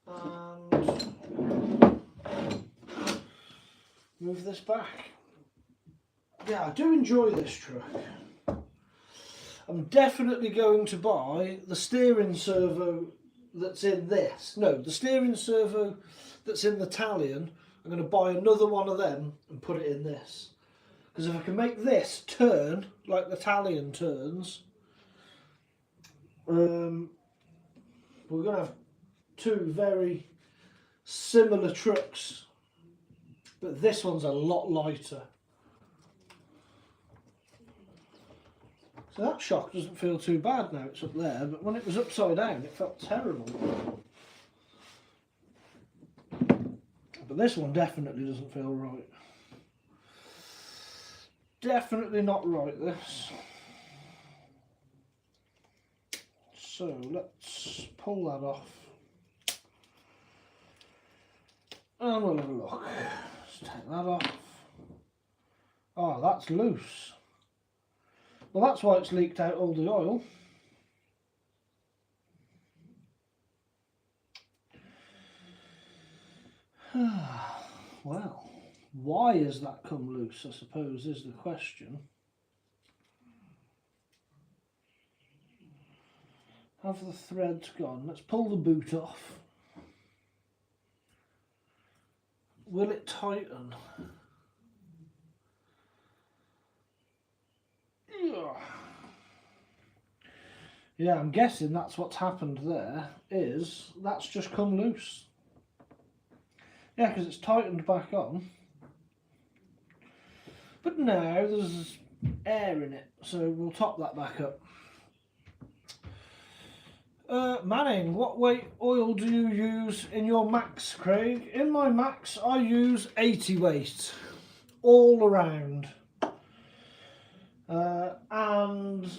And move this back. Yeah, I do enjoy this truck. I'm definitely going to buy the steering servo that's in this. No, the steering servo that's in the Talion. I'm going to buy another one of them and put it in this. Because if I can make this turn like the Talion turns, we're going to have two very similar trucks, but this one's a lot lighter. So that shock doesn't feel too bad now it's up there, but when it was upside down it felt terrible. But this one definitely doesn't feel right. Definitely not right, this. So let's pull that off. And we'll have a look. Let's take that off. Oh, that's loose. Well, that's why it's leaked out all the oil. Well, why has that come loose, I suppose, is the question. Have the threads gone? Let's pull the boot off. Will it tighten? Yeah, I'm guessing that's what's happened there, is that's just come loose. Yeah, because it's tightened back on. But now there's air in it, so we'll top that back up. Manning, what weight oil do you use in your Max, Craig? In my Max, I use 80 weight, all around. And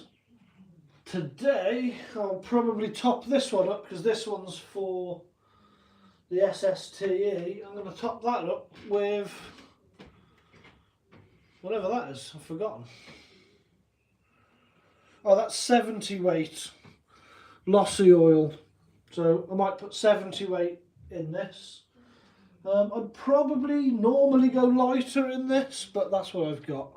today, I'll probably top this one up, because this one's for the SSTE. I'm going to top that up with whatever that is, I've forgotten. Oh, that's 70 weight. Lossy oil, so I might put 70 weight in this. I'd probably normally go lighter in this, but that's what I've got.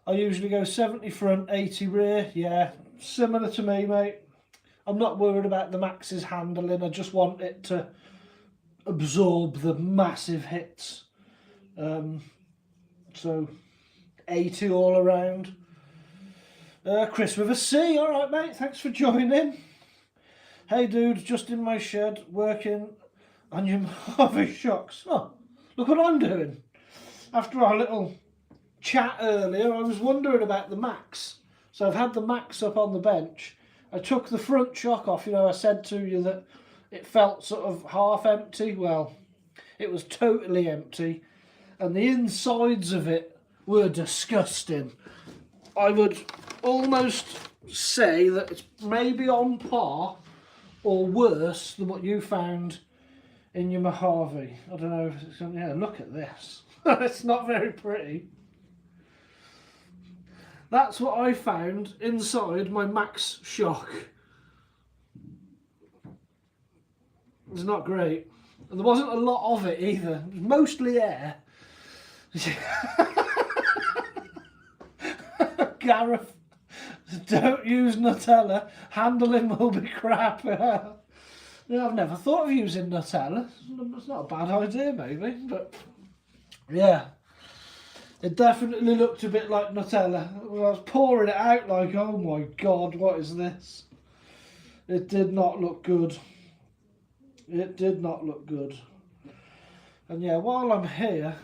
I usually go 70 front, 80 rear. Yeah, similar to me, mate. I'm not worried about the Max's handling. I just want it to absorb the massive hits. So 80 all around. Chris with a C, alright mate, thanks for joining. Hey dude, just in my shed working on your Mojave shocks. Oh, look what I'm doing. After our little chat earlier, I was wondering about the Max. So I've had the Max up on the bench. I took the front shock off, you know, I said to you that it felt sort of half empty. Well, it was totally empty. And the insides of it were disgusting. I would almost say that it's maybe on par or worse than what you found in your Mojave. I don't know if it's, yeah, look at this. It's not very pretty. That's what I found inside my Max shock. It's not great. And there wasn't a lot of it either. It was mostly air. Gareth, don't use Nutella. Handling will be crap. Yeah, I've never thought of using Nutella. It's not a bad idea, maybe. But yeah, it definitely looked a bit like Nutella. When I was pouring it out, like, oh my god, what is this? It did not look good. It did not look good. And yeah, while I'm here,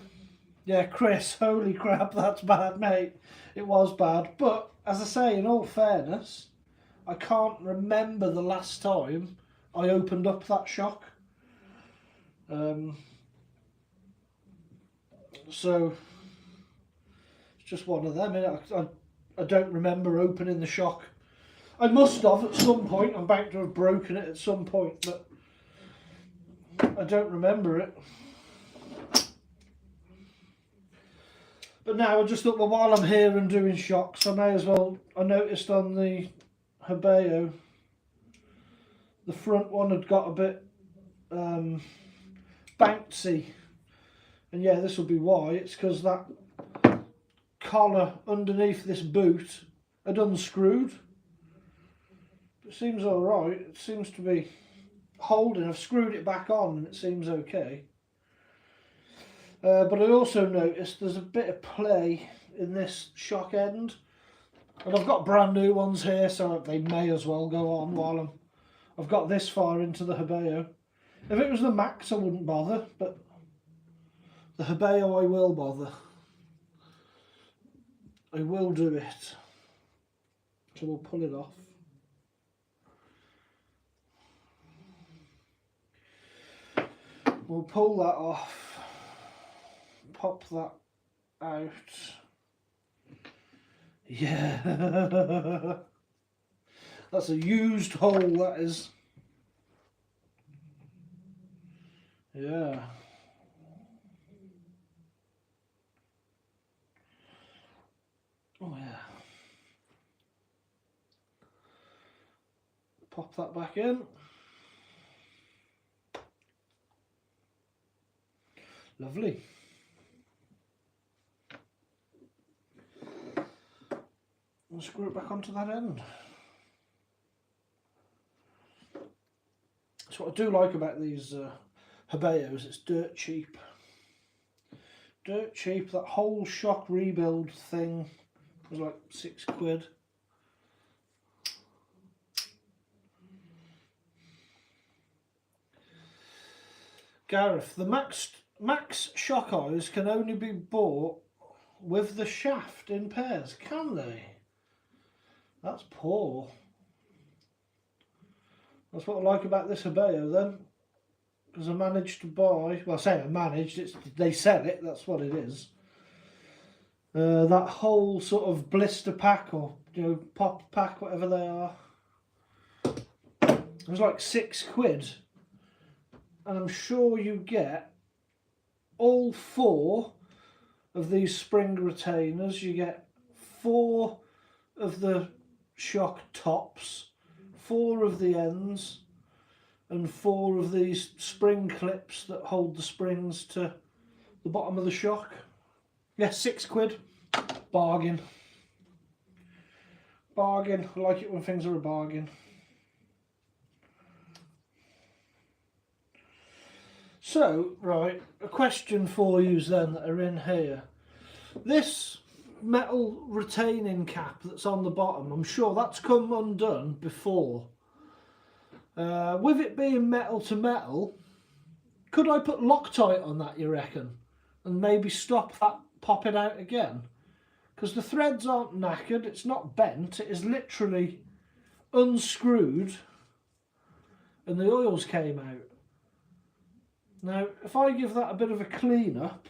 yeah, Chris, holy crap, that's bad, mate. It was bad, but as I say, in all fairness, I can't remember the last time I opened up that shock. So it's just one of them. I don't remember opening the shock. I must have at some point. I'm bound to have broken it at some point, but I don't remember it. But now I just thought, well, while I'm here and doing shocks, I may as well. I noticed on the Habo, the front one had got a bit bouncy. And yeah, this will be why. It's because that collar underneath this boot had unscrewed. It seems alright. It seems to be holding. I've screwed it back on and it seems okay. But I also noticed there's a bit of play in this shock end, and I've got brand new ones here, so they may as well go on while I've got this far into the Habo. If it was the Max, I wouldn't bother, but the Habo I will bother. I will do it. So we'll pull it off. We'll pull that off. Pop that out. Yeah. That's a used hole, that is. Yeah. Oh yeah. Pop that back in. Lovely. And screw it back onto that end. That's what I do like about these Habayos, it's dirt cheap. Dirt cheap. That whole shock rebuild thing was like £6. Gareth, the Max shock eyes can only be bought with the shaft in pairs, can they? That's poor. That's what I like about this Habo then, because I managed to buy, well I say I managed, they sell it, that's what it is. That whole sort of blister pack or pop pack, whatever they are, it was like £6, and I'm sure you get all 4 of these spring retainers. You get 4 of the shock tops, 4 of the ends, and 4 of these spring clips that hold the springs to the bottom of the shock. Yeah, £6. Bargain. Bargain. I like it when things are a bargain. So, right, a question for you then that are in here. This metal retaining cap that's on the bottom, I'm sure that's come undone before. With it being metal to metal, could I put Loctite on that, you reckon? And maybe stop that popping out again? Because the threads aren't knackered, it's not bent, it is literally unscrewed and the oils came out. Now, if I give that a bit of a clean up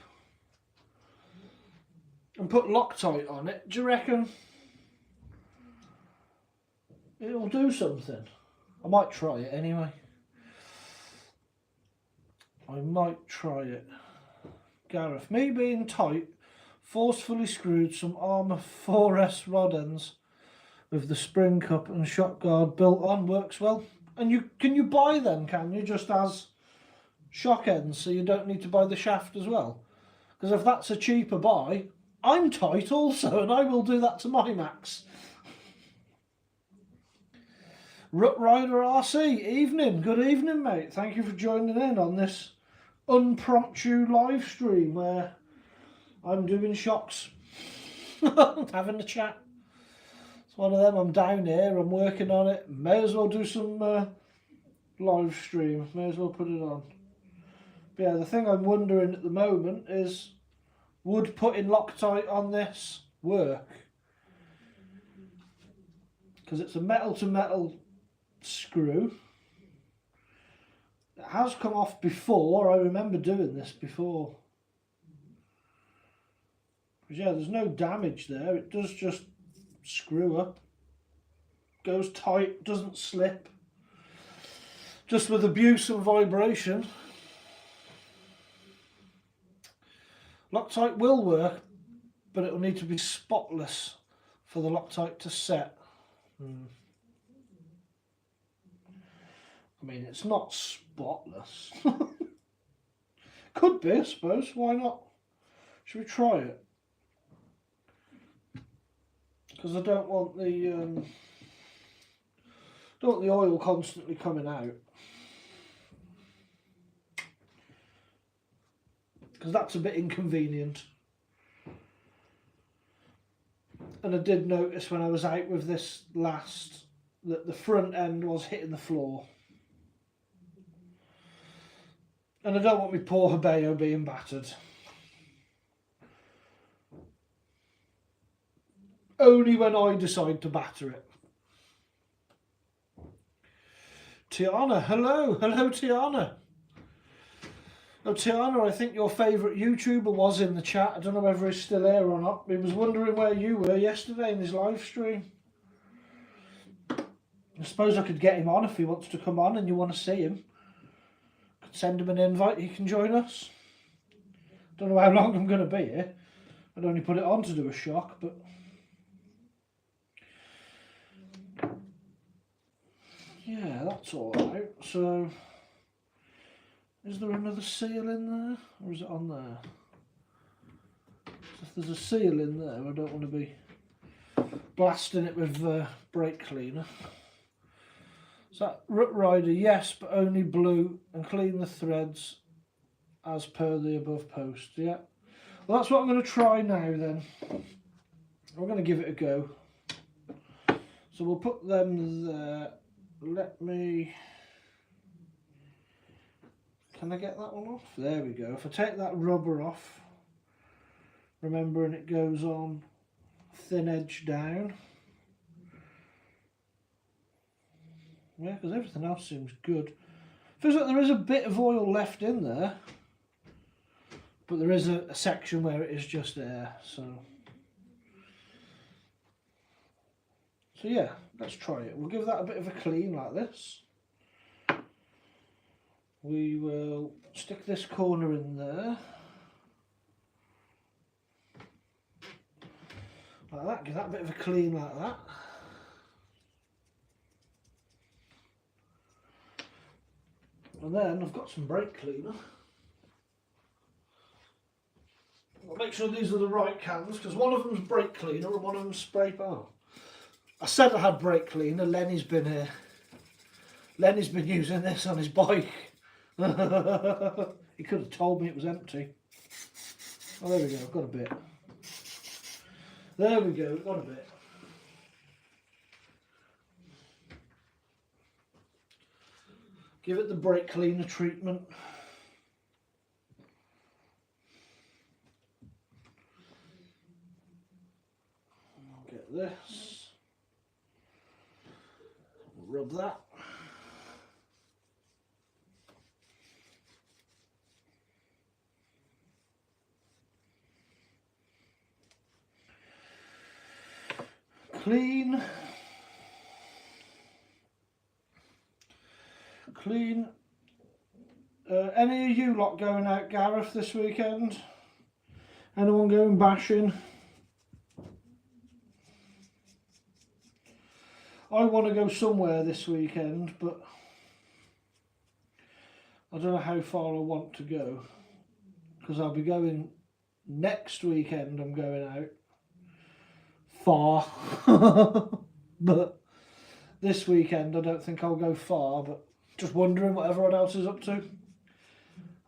and put Loctite on it, do you reckon it'll do something? I might try it anyway. I might try it. Gareth, me being tight, forcefully screwed some Armour 4S rod ends with the spring cup and shock guard built on, works well. And can you buy them, can you, just as shock ends, so you don't need to buy the shaft as well? Because if that's a cheaper buy, I'm tight also, and I will do that to my max. Rut Rider RC, evening, good evening mate, thank you for joining in on this unpromptu live stream where I'm doing shocks, having a chat. It's one of them, I'm down here, I'm working on it, may as well do some live stream, may as well put it on. But yeah, the thing I'm wondering at the moment is, would putting Loctite on this work? Because it's a metal to metal screw. It has come off before, I remember doing this before. Because yeah, there's no damage there, it does just screw up. Goes tight, doesn't slip. Just with abuse and vibration. Loctite will work, but it will need to be spotless for the Loctite to set. I mean, it's not spotless. Could be, I suppose. Why not? Should we try it? Because I don't want the oil constantly coming out. Because that's a bit inconvenient. And I did notice when I was out with this last that the front end was hitting the floor. And I don't want my poor Habo being battered. Only when I decide to batter it. Tiana, hello. Hello, Tiana. Oh, Tiana, I think your favourite YouTuber was in the chat. I don't know whether he's still here or not. He was wondering where you were yesterday in his live stream. I suppose I could get him on if he wants to come on and you want to see him. Could send him an invite, he can join us. Don't know how long I'm going to be here. I'd only put it on to do a shock, but... yeah, that's alright. So... is there another seal in there? Or is it on there? If there's a seal in there, I don't want to be blasting it with brake cleaner. Is that Rut Rider? Yes, but only blue, and clean the threads as per the above post. Yeah. Well, that's what I'm going to try now then. I'm going to give it a go. So we'll put them there. Let me... can I get that one off? There we go. If I take that rubber off. remembering it goes on thin edge down. Yeah, because everything else seems good. Feels like there is a bit of oil left in there, but there is a section where it is just air, so yeah, let's try it. We'll give that a bit of a clean like this. We will stick this corner in there, like that, give that a bit of a clean like that. And then I've got some brake cleaner. I'll make sure these are the right cans, because one of them's brake cleaner and one of them's spray palm. I said I had brake cleaner. Lenny's been here. Lenny's been using this on his bike. He could have told me it was empty. Oh, there we go, I've got a bit. There we go, got a bit. Give it the brake cleaner treatment. I'll get this. Rub that. Clean. Clean. Any of you lot going out, Gareth, this weekend? Anyone going bashing? I want to go somewhere this weekend, but I don't know how far I want to go, because I'll be going next weekend. I'm going out far, but this weekend I don't think I'll go far, but just wondering what everyone else is up to.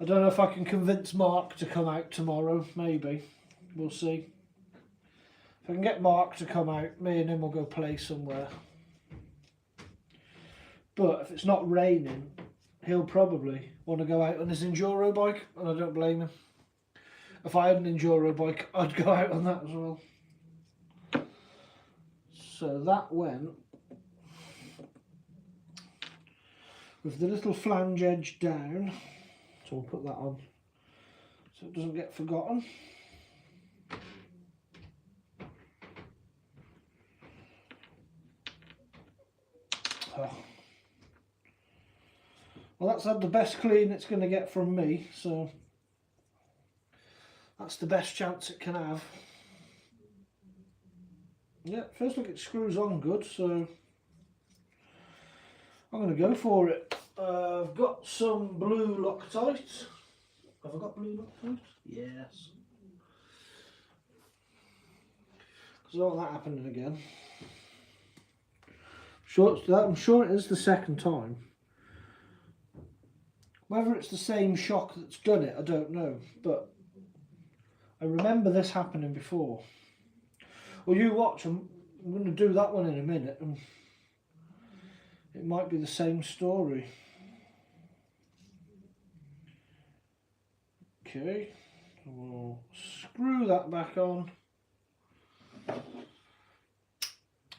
I don't know if I can convince Mark to come out tomorrow, maybe. We'll see. If I can get Mark to come out, me and him will go play somewhere. But if it's not raining, he'll probably want to go out on his enduro bike, and I don't blame him. If I had an enduro bike, I'd go out on that as well. So that went with the little flange edge down, so we'll put that on so it doesn't get forgotten. Oh. Well, that's had the best clean it's going to get from me, so that's the best chance it can have. Yeah, feels like it screws on good, so I'm going to go for it. I've got some blue Loctite. Have I got blue Loctite? Yes. Because I don't want that happening again. I'm sure it is the second time. Whether it's the same shock that's done it, I don't know. But I remember this happening before. Well, you watch, I'm going to do that one in a minute, and it might be the same story. Okay, we'll screw that back on.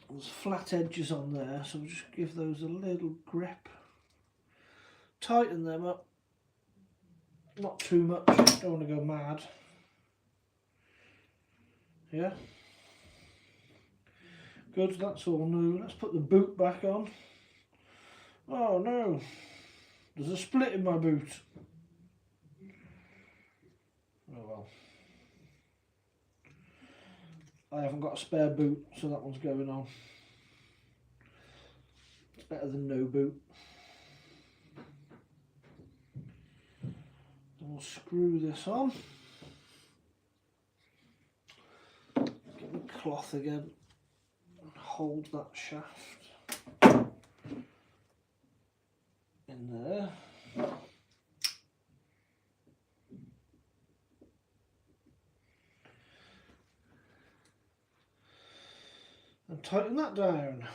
There's flat edges on there, so we'll just give those a little grip. Tighten them up. Not too much, don't want to go mad. Yeah. Good, that's all new. Let's put the boot back on. Oh no, there's a split in my boot. Oh well. I haven't got a spare boot, so that one's going on. It's better than no boot. Then we'll screw this on. Get the cloth again. Hold that shaft in there. And tighten that down.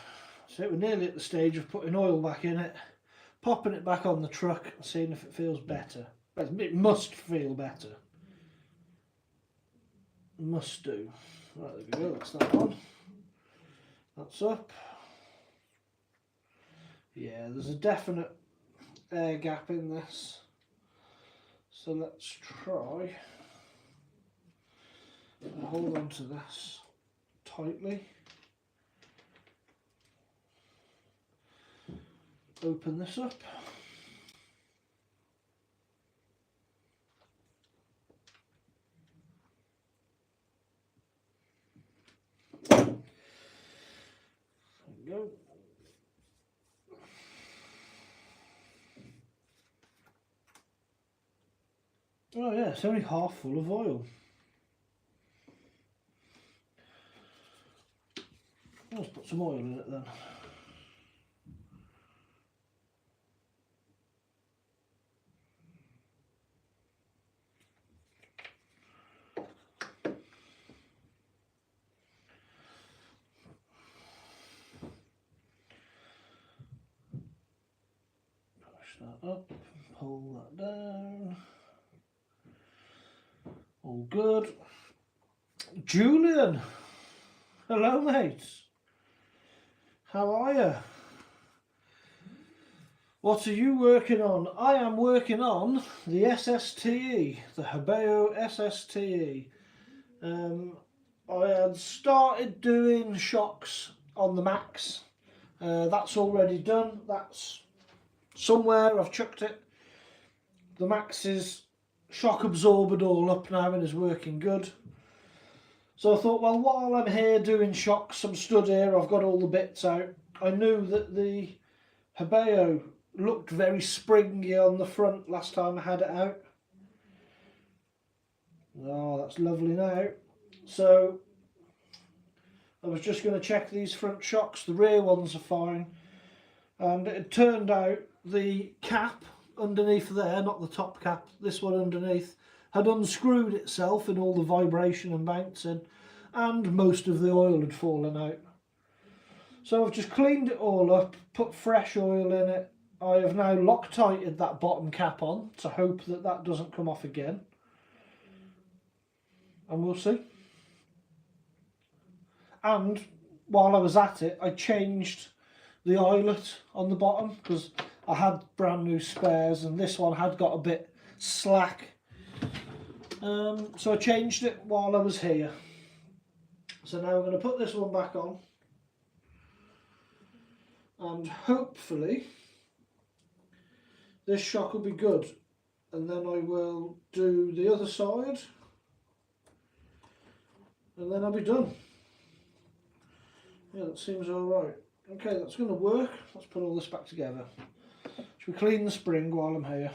So we're nearly at the stage of putting oil back in it, popping it back on the truck and seeing if it feels better. It must feel better. must do. Right, there we go, that's that on. That's up. Yeah, there's a definite air gap in this. So let's try and hold on to this tightly. Open this up. There we go. Oh yeah, it's only half full of oil. Let's put some oil in it then. Push that up, pull that down. All good. Julian! Hello mates! How are you? What are you working on? I am working on the SSTE, the Habo SSTE. I had started doing shocks on the Max. That's already done. That's somewhere, I've chucked it. The Max is shock absorbed all up now and is working good. So I thought, well, while I'm here doing shocks, I'm stood here, I've got all the bits out. I knew that the Habo looked very springy on the front last time I had it out. Oh, that's lovely now. So I was just going to check these front shocks. The rear ones are fine. And it turned out the cap underneath there, not the top cap, this one underneath, had unscrewed itself in all the vibration and bouncing, and most of the oil had fallen out. So I've just cleaned it all up, put fresh oil in it. I have now Loctited that bottom cap on to hope that that doesn't come off again. And we'll see. And while I was at it, I changed the eyelet on the bottom because I had brand new spares and this one had got a bit slack. So I changed it while I was here. So now I'm going to put this one back on. And hopefully this shock will be good. And then I will do the other side. And then I'll be done. Yeah, that seems alright. Okay, that's going to work. Let's put all this back together. Should we clean the spring while I'm here?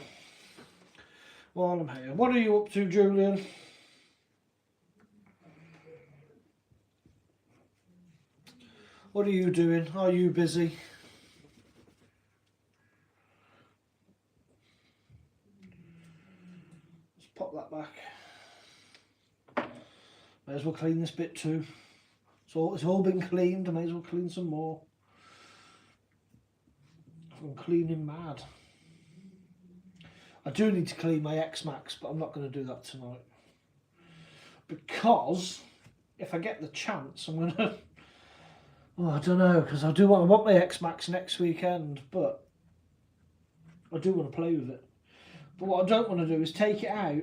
While I'm here. What are you up to, Julian? What are you doing? Are you busy? Let's pop that back. May as well clean this bit too. So it's all been cleaned, I may as well clean some more. I'm cleaning mad. I do need to clean my X-Max, but I'm not going to do that tonight. Because if I get the chance, I'm going to... Oh, I don't know, because I want my X-Max next weekend, but I do want to play with it. But what I don't want to do is take it out,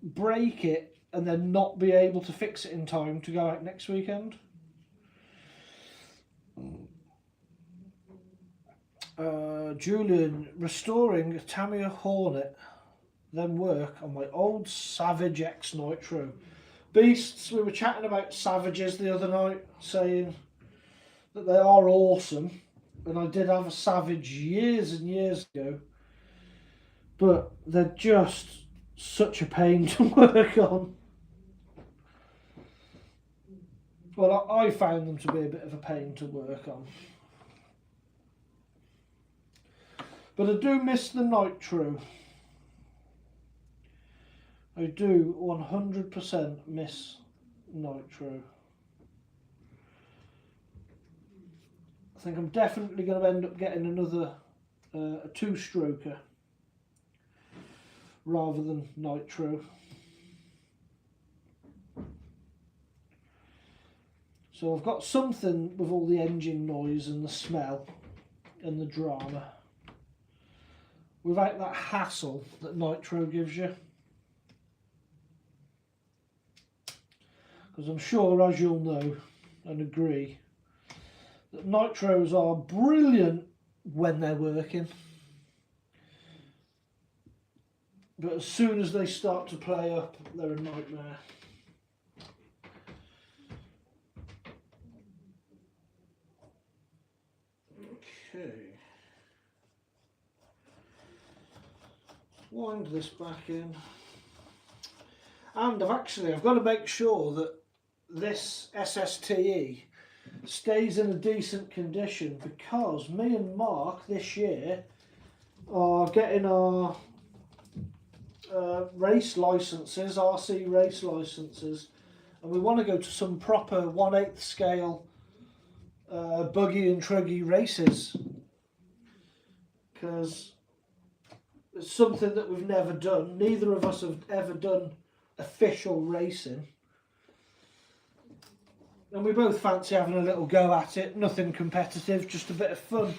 break it, and then not be able to fix it in time to go out next weekend. Julian, restoring a Tamiya Hornet, then work on my old Savage X Nitro. Beasts, we were chatting about Savages the other night, saying that they are awesome. And I did have a Savage years and years ago. But they're just such a pain to work on. Well, I found them to be a bit of a pain to work on. But I do miss the Nitro. I do 100% miss Nitro. I think I'm definitely going to end up getting another a two-stroker rather than Nitro. So I've got something with all the engine noise and the smell and the drama without that hassle that Nitro gives you. Because I'm sure, as you'll know and agree, that Nitros are brilliant when they're working. But as soon as they start to play up, they're a nightmare. Okay. Wind this back in. And I've got to make sure that this SSTE stays in a decent condition, because me and Mark this year are getting our race licenses, RC race licenses, and we want to go to some proper 1/8 scale buggy and truggy races, because it's something that we've never done. Neither of us have ever done official racing, and we both fancy having a little go at it. Nothing competitive, just a bit of fun.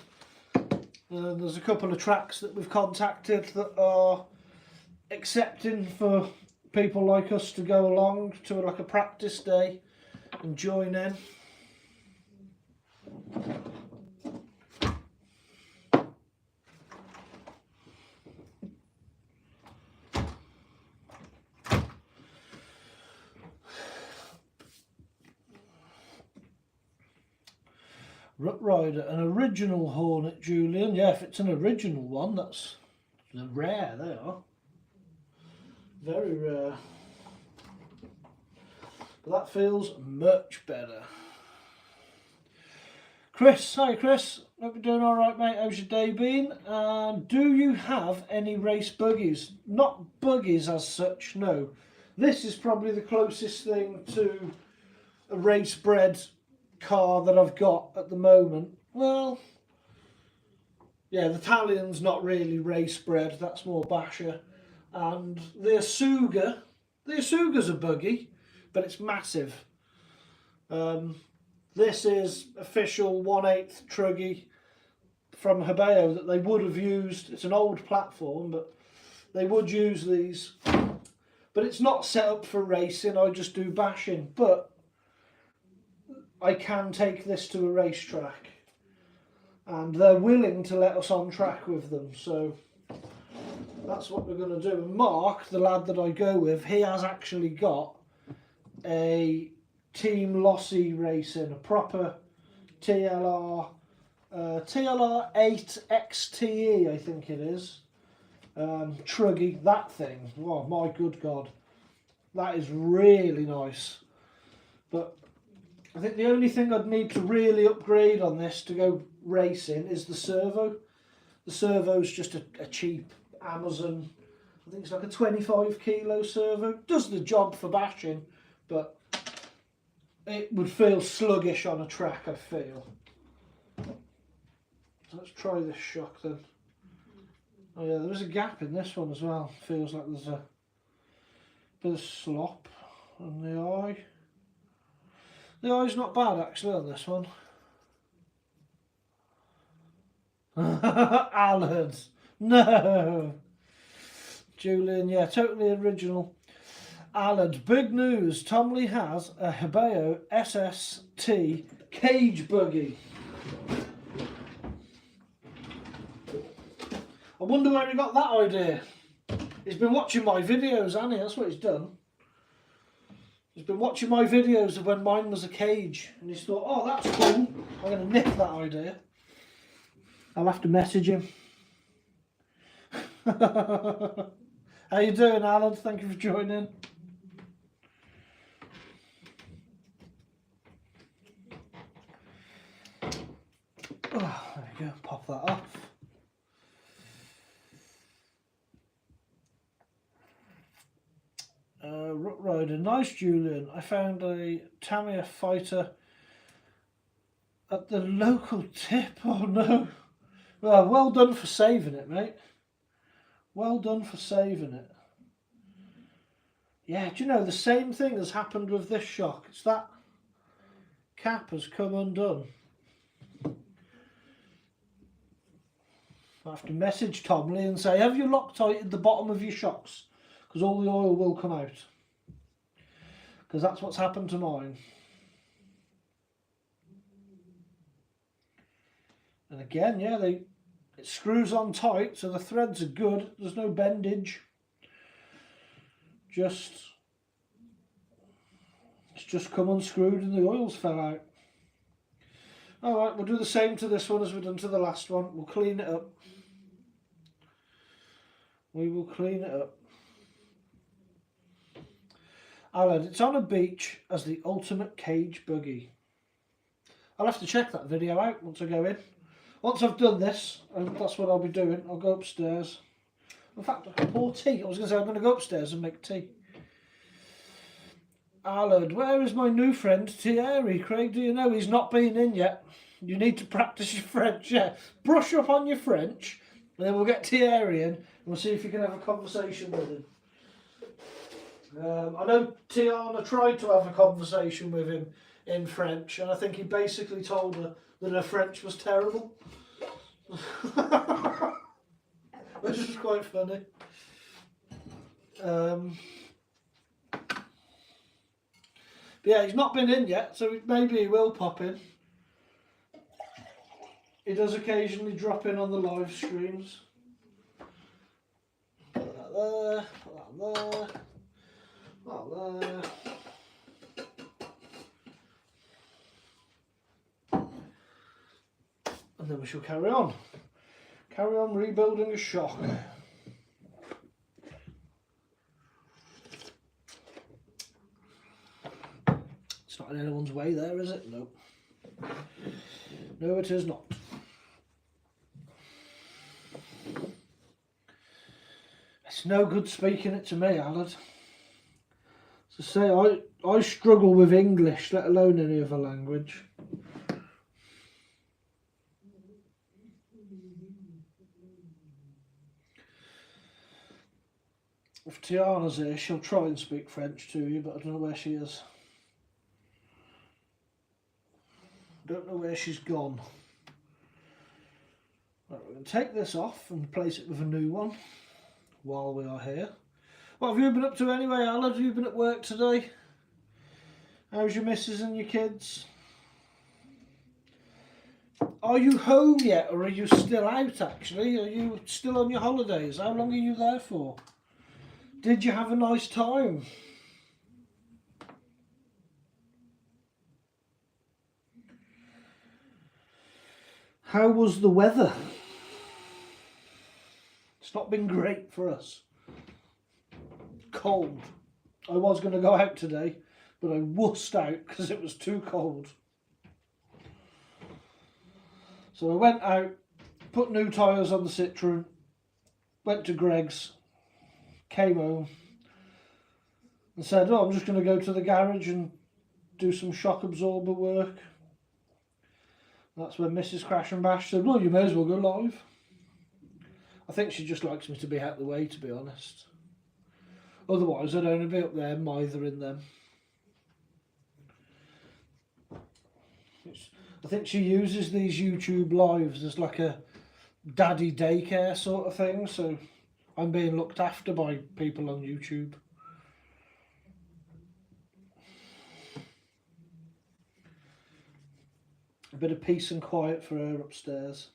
There's a couple of tracks that we've contacted that are accepting for people like us to go along to like a practice day and join in. Rut Rider, an original Hornet, Julian. Yeah, if it's an original one, that's rare. They are very rare. But that feels much better. Chris, hi Chris. Hope you're doing all right, mate. How's your day been? Do you have any race buggies? Not buggies as such, no. This is probably the closest thing to a race bred car that I've got at the moment. Well, yeah, the Italian's not really race bred, that's more basher. And the Asuga's a buggy, but it's massive. This is official 1/8 truggy from Habo that they would have used. It's an old platform, but they would use these. But it's not set up for racing, I just do bashing. But I can take this to a racetrack, and they're willing to let us on track with them, so that's what we're going to do. And Mark, the lad that I go with, he has actually got a Team Lossy racing, a proper TLR 8 XTE, I think it is. Truggy, that thing, oh my good God, that is really nice. But I think the only thing I'd need to really upgrade on this to go racing is the servo. The servo's just a cheap Amazon, I think it's like a 25 kilo servo. Does the job for bashing, but it would feel sluggish on a track, I feel. So let's try this shock then. Oh yeah, there is a gap in this one as well. Feels like there's a bit of slop on the eye. The eye's not bad actually on this one. Alan, no. Julian, yeah, totally original. Alan, big news. Tomley has a Habo SST cage buggy. I wonder where he got that idea. He's been watching my videos, hasn't he? That's what he's done. He's been watching my videos of when mine was a cage, and he's thought, oh, that's cool. I'm going to nip that idea. I'll have to message him. How you doing, Alan? Thank you for joining. Oh, there you go. Pop that off. Rut Rider, nice Julian. I found a Tamiya fighter at the local tip. Oh no. Well done for saving it, mate. Well done for saving it. Yeah, do you know the same thing has happened with this shock? It's that cap has come undone. I have to message Tomley and say, have you Loctited the bottom of your shocks? Because all the oil will come out. Because that's what's happened to mine. And again, yeah, it screws on tight, so the threads are good. There's no bendage. It's just come unscrewed and the oils fell out. Alright, we'll do the same to this one as we've done to the last one. We'll clean it up. We will clean it up. Alan, it's on a beach as the ultimate cage buggy. I'll have to check that video out once I go in. Once I've done this, and that's what I'll be doing, I'll go upstairs. In fact, I'll pour tea. I was going to say I'm going to go upstairs and make tea. Allard, where is my new friend Thierry? Craig, do you know he's not been in yet? You need to practice your French, yeah. Brush up on your French, and then we'll get Thierry in, and we'll see if you can have a conversation with him. I know Tiana tried to have a conversation with him in French, and I think he basically told her that her French was terrible. Which is quite funny. But yeah, he's not been in yet, so maybe he will pop in. He does occasionally drop in on the live streams. Put that there, put that there, put that there. And then we shall carry on. Carry on rebuilding a shock. It's not in anyone's way there, is it? No. No, it is not. It's no good speaking it to me, Allard. To say I struggle with English, let alone any other language. If Tiana's here, she'll try and speak French to you, but I don't know where she is. Don't know where she's gone. Right, we're going to take this off and replace it with a new one while we are here. What have you been up to anyway, Allard? Have you been at work today? How's your missus and your kids? Are you home yet, or are you still out actually? Are you still on your holidays? How long are you there for? Did you have a nice time? How was the weather? It's not been great for us. Cold. I was going to go out today, but I wussed out because it was too cold. So I went out, put new tyres on the Citroen, went to Greg's, came home and said, oh, I'm just going to go to the garage and do some shock absorber work. That's when Mrs. Crash and Bash said, well, you may as well go live. I think she just likes me to be out of the way, to be honest. Otherwise, I'd only be up there mithering them. I think she uses these YouTube lives as like a daddy daycare sort of thing, so I'm being looked after by people on YouTube. A bit of peace and quiet for her upstairs.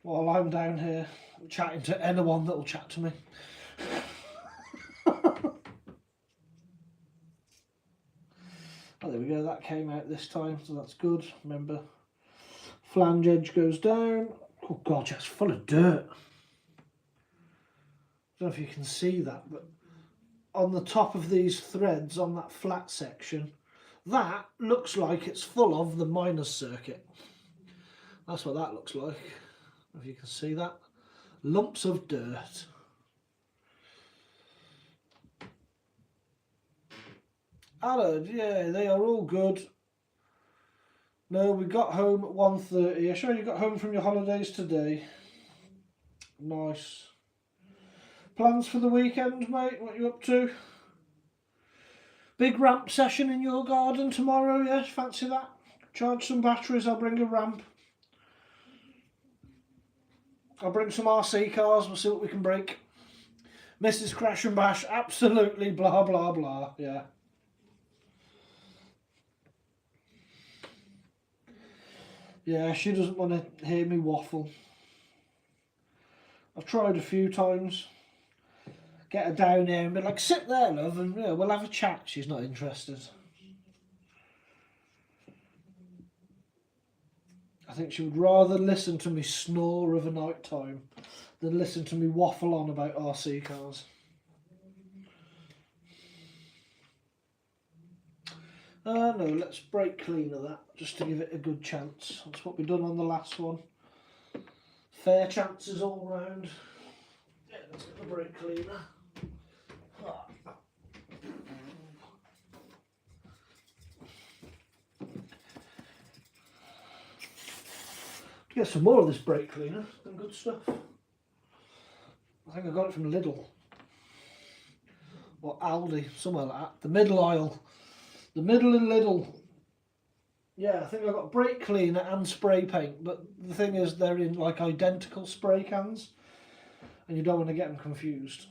While I'm down here chatting to anyone that'll chat to me. Oh, there we go, that came out this time, so that's good. Remember, flange edge goes down. Oh God, it's full of dirt. I don't know if you can see that, but on the top of these threads, on that flat section, that looks like it's full of the minus circuit. That's what that looks like. If you can see that. Lumps of dirt. Allard, yeah, they are all good. No, we got home at 1:30. I'm sure you got home from your holidays today. Nice. Plans for the weekend, mate? What are you up to? Big ramp session in your garden tomorrow, yes? Fancy that? Charge some batteries, I'll bring a ramp. I'll bring some RC cars, we'll see what we can break. Mrs. Crash and Bash, absolutely blah blah blah, yeah. Yeah, she doesn't want to hear me waffle. I've tried a few times. Get her down here and be like, sit there, love, and yeah, we'll have a chat. She's not interested. I think she would rather listen to me snore of a night time than listen to me waffle on about RC cars. No, let's brake cleaner that, just to give it a good chance. That's what we've done on the last one. Fair chances all round. Yeah, let's get the brake cleaner. Get some more of this brake cleaner, some good stuff. I think I got it from Lidl or Aldi, somewhere like that. The middle aisle, the middle and Lidl. Yeah, I think I got brake cleaner and spray paint, but the thing is they're in like identical spray cans and you don't want to get them confused.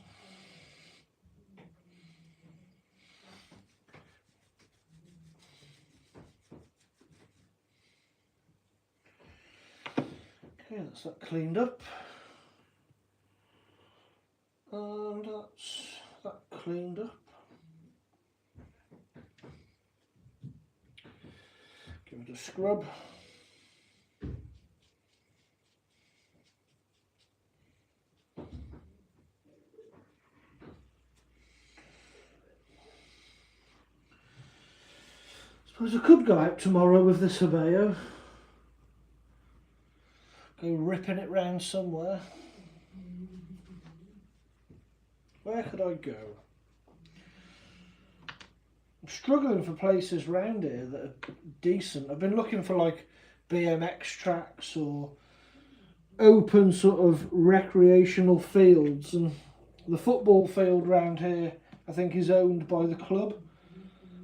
Okay, that's that cleaned up. And that's that cleaned up. Give it a scrub. Suppose I could go out tomorrow with this Habo. Go ripping it round somewhere. Where could I go? I'm struggling for places round here that are decent. I've been looking for like BMX tracks or open sort of recreational fields, and the football field round here I think is owned by the club,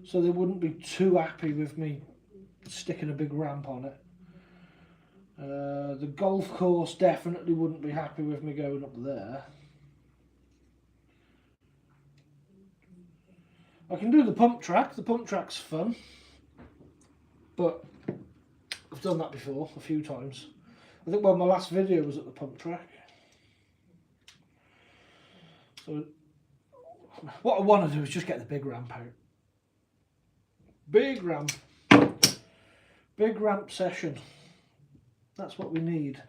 so they wouldn't be too happy with me sticking a big ramp on it. The golf course definitely wouldn't be happy with me going up there. I can do the pump track track's fun, but I've done that before a few times. I think my last video was at the pump track. So what I want to do is just get the big ramp out. Big ramp session. That's what we need.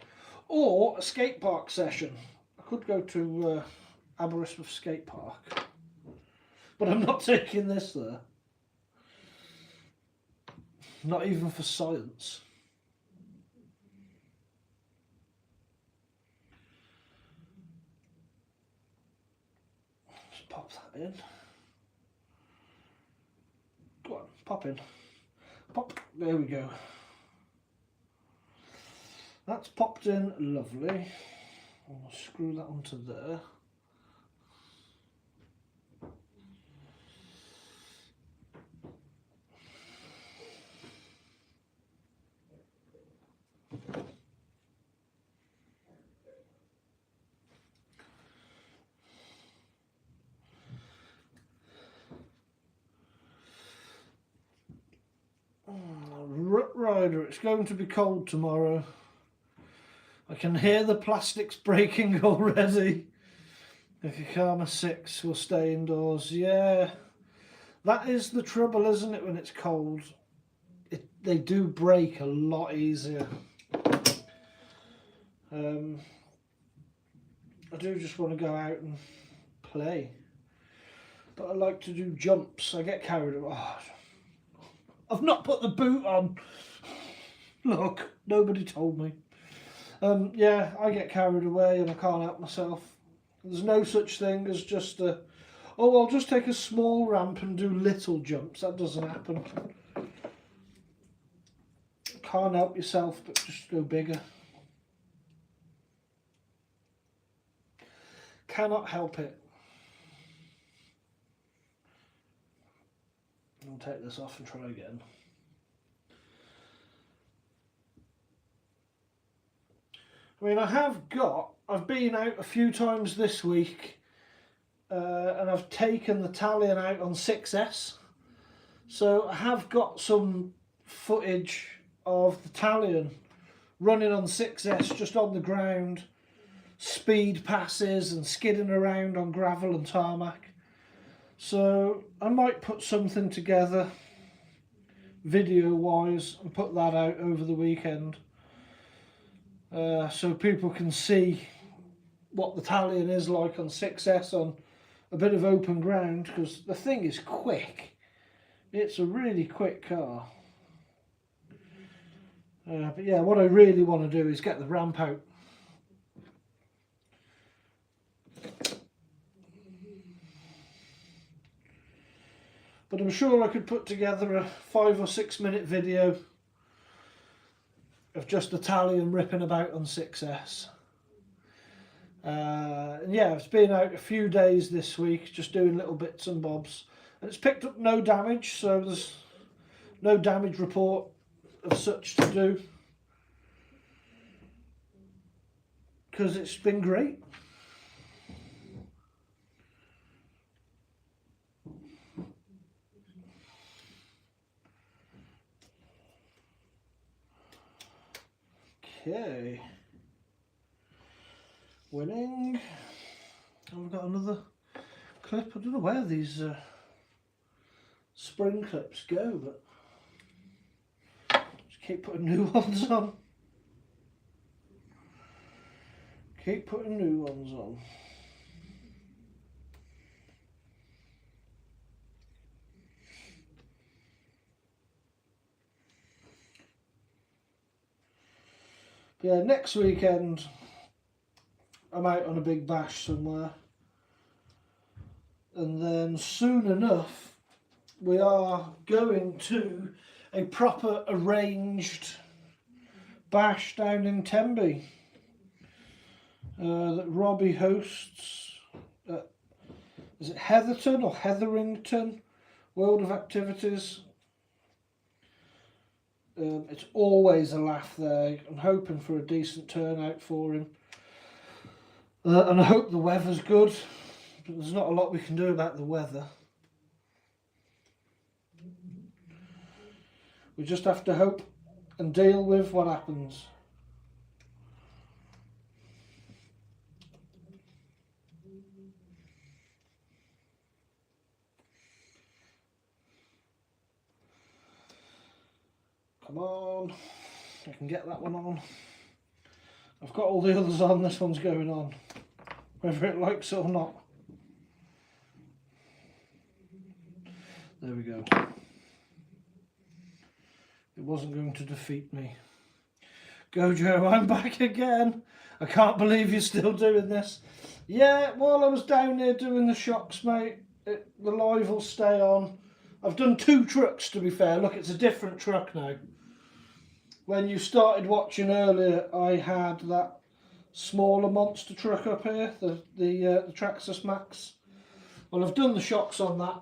Or a skate park session. I could go to Aberystwyth skate park, but I'm not taking this there. Not even for science. Just pop that in. Go on, pop in. Pop. There we go. That's popped in, lovely. I'll screw that onto there. Rut Rider, it's going to be cold tomorrow. I can hear the plastics breaking already. If your Karma 6 will stay indoors. Yeah, that is the trouble, isn't it, when it's cold? They do break a lot easier. I do just want to go out and play. But I like to do jumps. I get carried away. Oh, I've not put the boot on. Look, nobody told me. Yeah, I get carried away and I can't help myself. There's no such thing as just a, oh, I'll just take a small ramp and do little jumps. That doesn't happen. Can't help yourself, but just go bigger. Cannot help it. I'll take this off and try again. I mean, I've been out a few times this week and I've taken the Talion out on 6S. So I have got some footage of the Talion running on 6S just on the ground, speed passes and skidding around on gravel and tarmac. So I might put something together video wise and put that out over the weekend so people can see what the Talion is like on 6S on a bit of open ground, because the thing is quick. It's a really quick car. But yeah, what I really want to do is get the ramp out. But I'm sure I could put together a 5 or 6 minute video of just the Talion ripping about on 6S. And yeah, it's been out a few days this week, just doing little bits and bobs. And it's picked up no damage, so there's no damage report of such to do. Because it's been great. Okay. Winning. And we've got another clip. I don't know where these spring clips go, but just keep putting new ones on. Keep putting new ones on. But yeah, next weekend I'm out on a big bash somewhere, and then soon enough we are going to a proper arranged bash down in Tenby that Robbie hosts at, is it Heatherton or Hetherington World of Activities. It's always a laugh there. I'm hoping for a decent turnout for him. And I hope the weather's good. But there's not a lot we can do about the weather. We just have to hope and deal with what happens. Come on, I can get that one on. I've got all the others on, this one's going on, whether it likes it or not. There we go. It wasn't going to defeat me. Go Joe, I'm back again. I can't believe you're still doing this. Yeah, while I was down there doing the shocks, mate, the live will stay on. I've done 2 trucks, to be fair. Look, it's a different truck now. When you started watching earlier, I had that smaller monster truck up here, the Traxxas Max. Well, I've done the shocks on that.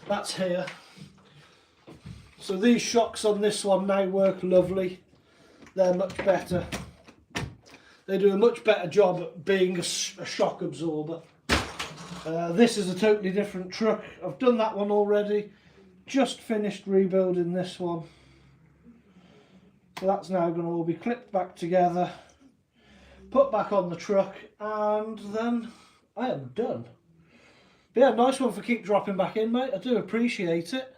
That's here. So these shocks on this one now work lovely. They're much better. They do a much better job at being a shock absorber. This is a totally different truck. I've done that one already. Just finished rebuilding this one. So that's now going to all be clipped back together, put back on the truck, and then I am done. But yeah, nice one for keep dropping back in, mate. I do appreciate it.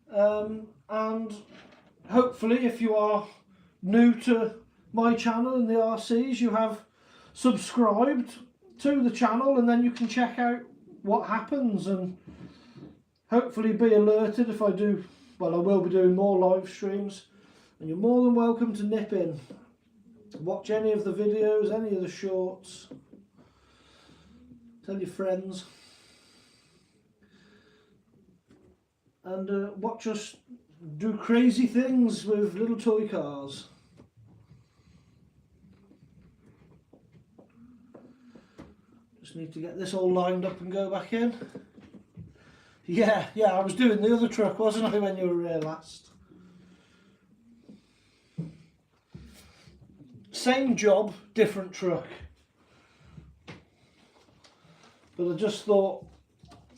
And hopefully if you are new to my channel and the RCs, you have subscribed to the channel, and then you can check out what happens and hopefully be alerted if I do. Well, I will be doing more live streams, and you're more than welcome to nip in, watch any of the videos, any of the shorts, tell your friends, and watch us do crazy things with little toy cars. Just need to get this all lined up and go back in. Yeah, I was doing the other truck, wasn't I, when you were here last? Same job, different truck. But I just thought,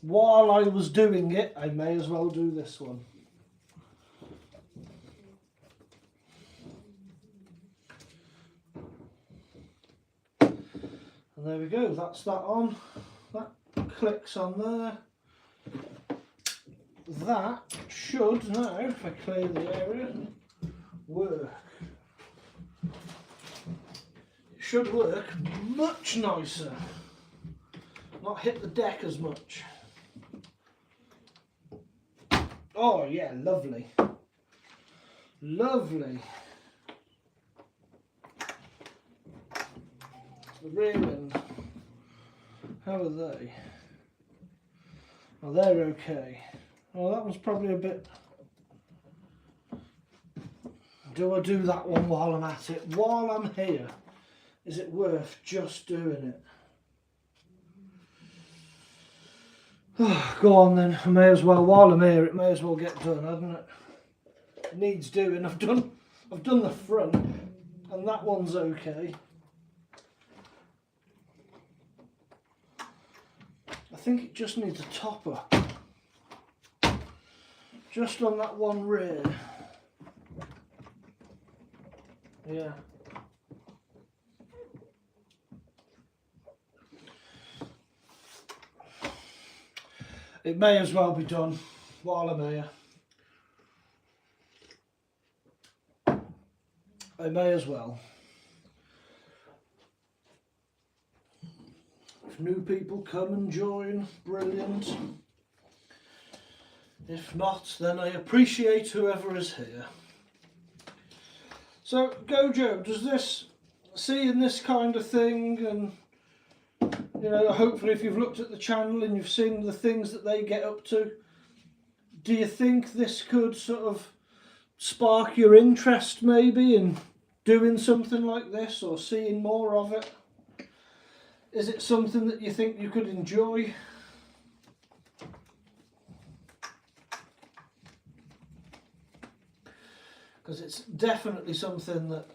while I was doing it, I may as well do this one. And there we go, that's that on. That clicks on there. That should now, if I clear the area, work. It should work much nicer. Not hit the deck as much. Oh yeah, lovely. Lovely. The rear end. How are they? Oh, they're okay. Oh, that one's probably a bit... Do I do that one while I'm at it? While I'm here, is it worth just doing it? Oh, go on then, I may as well, while I'm here, it may as well get done, hasn't it? It needs doing. I've done the front, and that one's okay. I think it just needs a topper. Just on that one rear. Yeah. It may as well be done while I'm here. I may as well. If new people come and join, brilliant. If not, then I appreciate whoever is here. So, Gojo, does this, seeing this kind of thing, and you know, hopefully if you've looked at the channel and you've seen the things that they get up to, do you think this could sort of spark your interest maybe in doing something like this or seeing more of it? Is it something that you think you could enjoy? Because it's definitely something that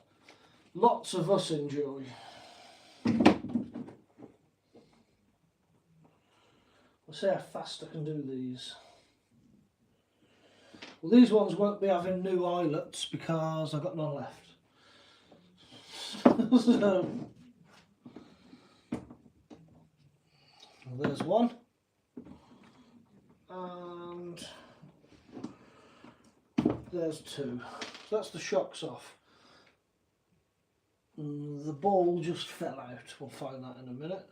lots of us enjoy. We'll see how fast I can do these. Well, these ones won't be having new eyelets because I've got none left. So, well, there's one. And there's two. So that's the shocks off. The ball just fell out. We'll find that in a minute.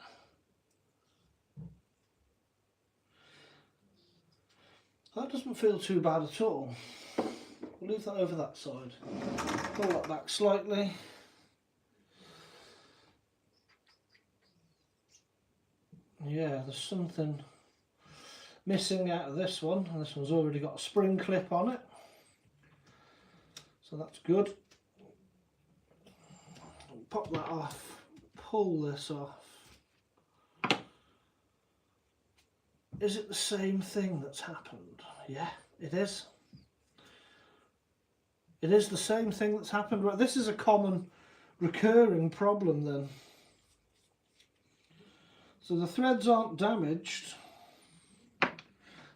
That doesn't feel too bad at all. We'll leave that over that side. Pull that back slightly. Yeah, there's something missing out of this one. And this one's already got a spring clip on it. So that's good. Pop that off. Pull this off. Is it the same thing that's happened? Yeah, it is. It is the same thing that's happened. Right, this is a common recurring problem then. So the threads aren't damaged,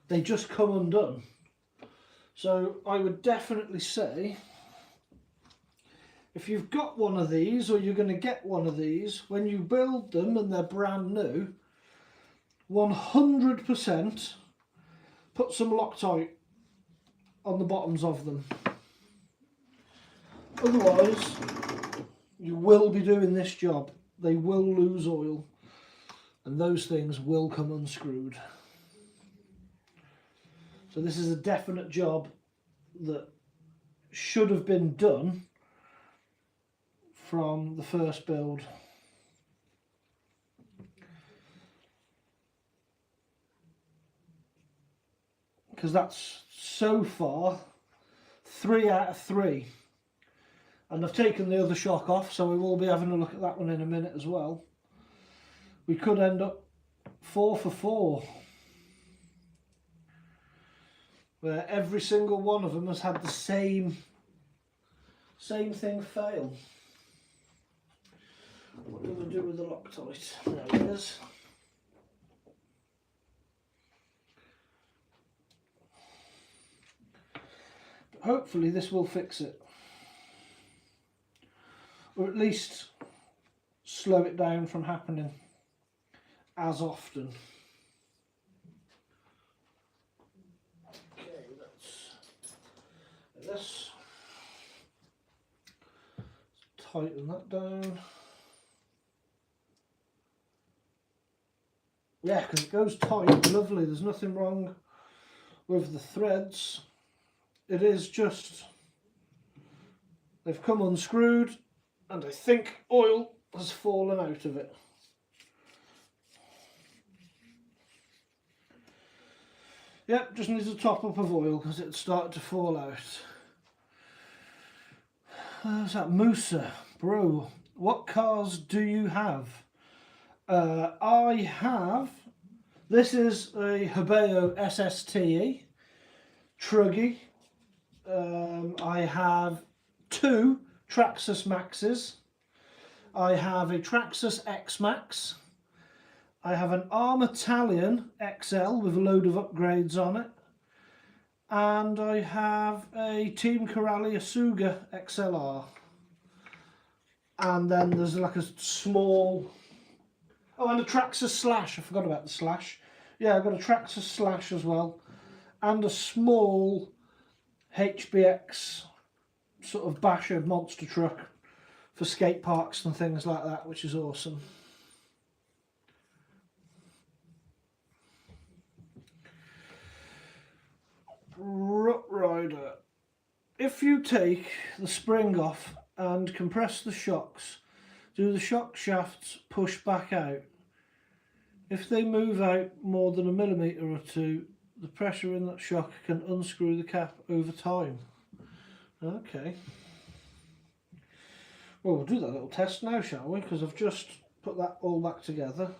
they just come undone. So I would definitely say, if you've got one of these or you're going to get one of these, when you build them and they're brand new, 100% put some Loctite on the bottoms of them. Otherwise, you will be doing this job. They will lose oil and those things will come unscrewed. So this is a definite job that should have been done from the first build. Because that's so far 3 out of 3. And I've taken the other shock off, so we will be having a look at that one in a minute as well. We could end up 4 for 4. where every single one of them has had the same thing fail. What do I do with the Loctite? There it is. But hopefully this will fix it. Or at least slow it down from happening as often. Okay, let's tighten that down. Yeah, because it goes tight, lovely, there's nothing wrong with the threads. It is just, they've come unscrewed and I think oil has fallen out of it. Yep, just needs a top up of oil because it started to fall out. What's that? Musa, bro, what cars do you have? I have, this is a Habo SST Truggy. I have 2 Traxxas Maxes. I have a Traxxas X Max. I have an Arm Italian XL with a load of upgrades on it. And I have a Team Corrali Asuga XLR. And then there's like a small... Oh, and a Traxxas Slash. I forgot about the Slash. Yeah, I've got a Traxxas Slash as well. And a small HBX sort of basher monster truck for skate parks and things like that, which is awesome. Rut Rider. If you take the spring off and compress the shocks, do the shock shafts push back out? If they move out more than 1 millimetre or 2, the pressure in that shock can unscrew the cap over time. Okay. Well, we'll do that little test now, shall we? Because I've just put that all back together.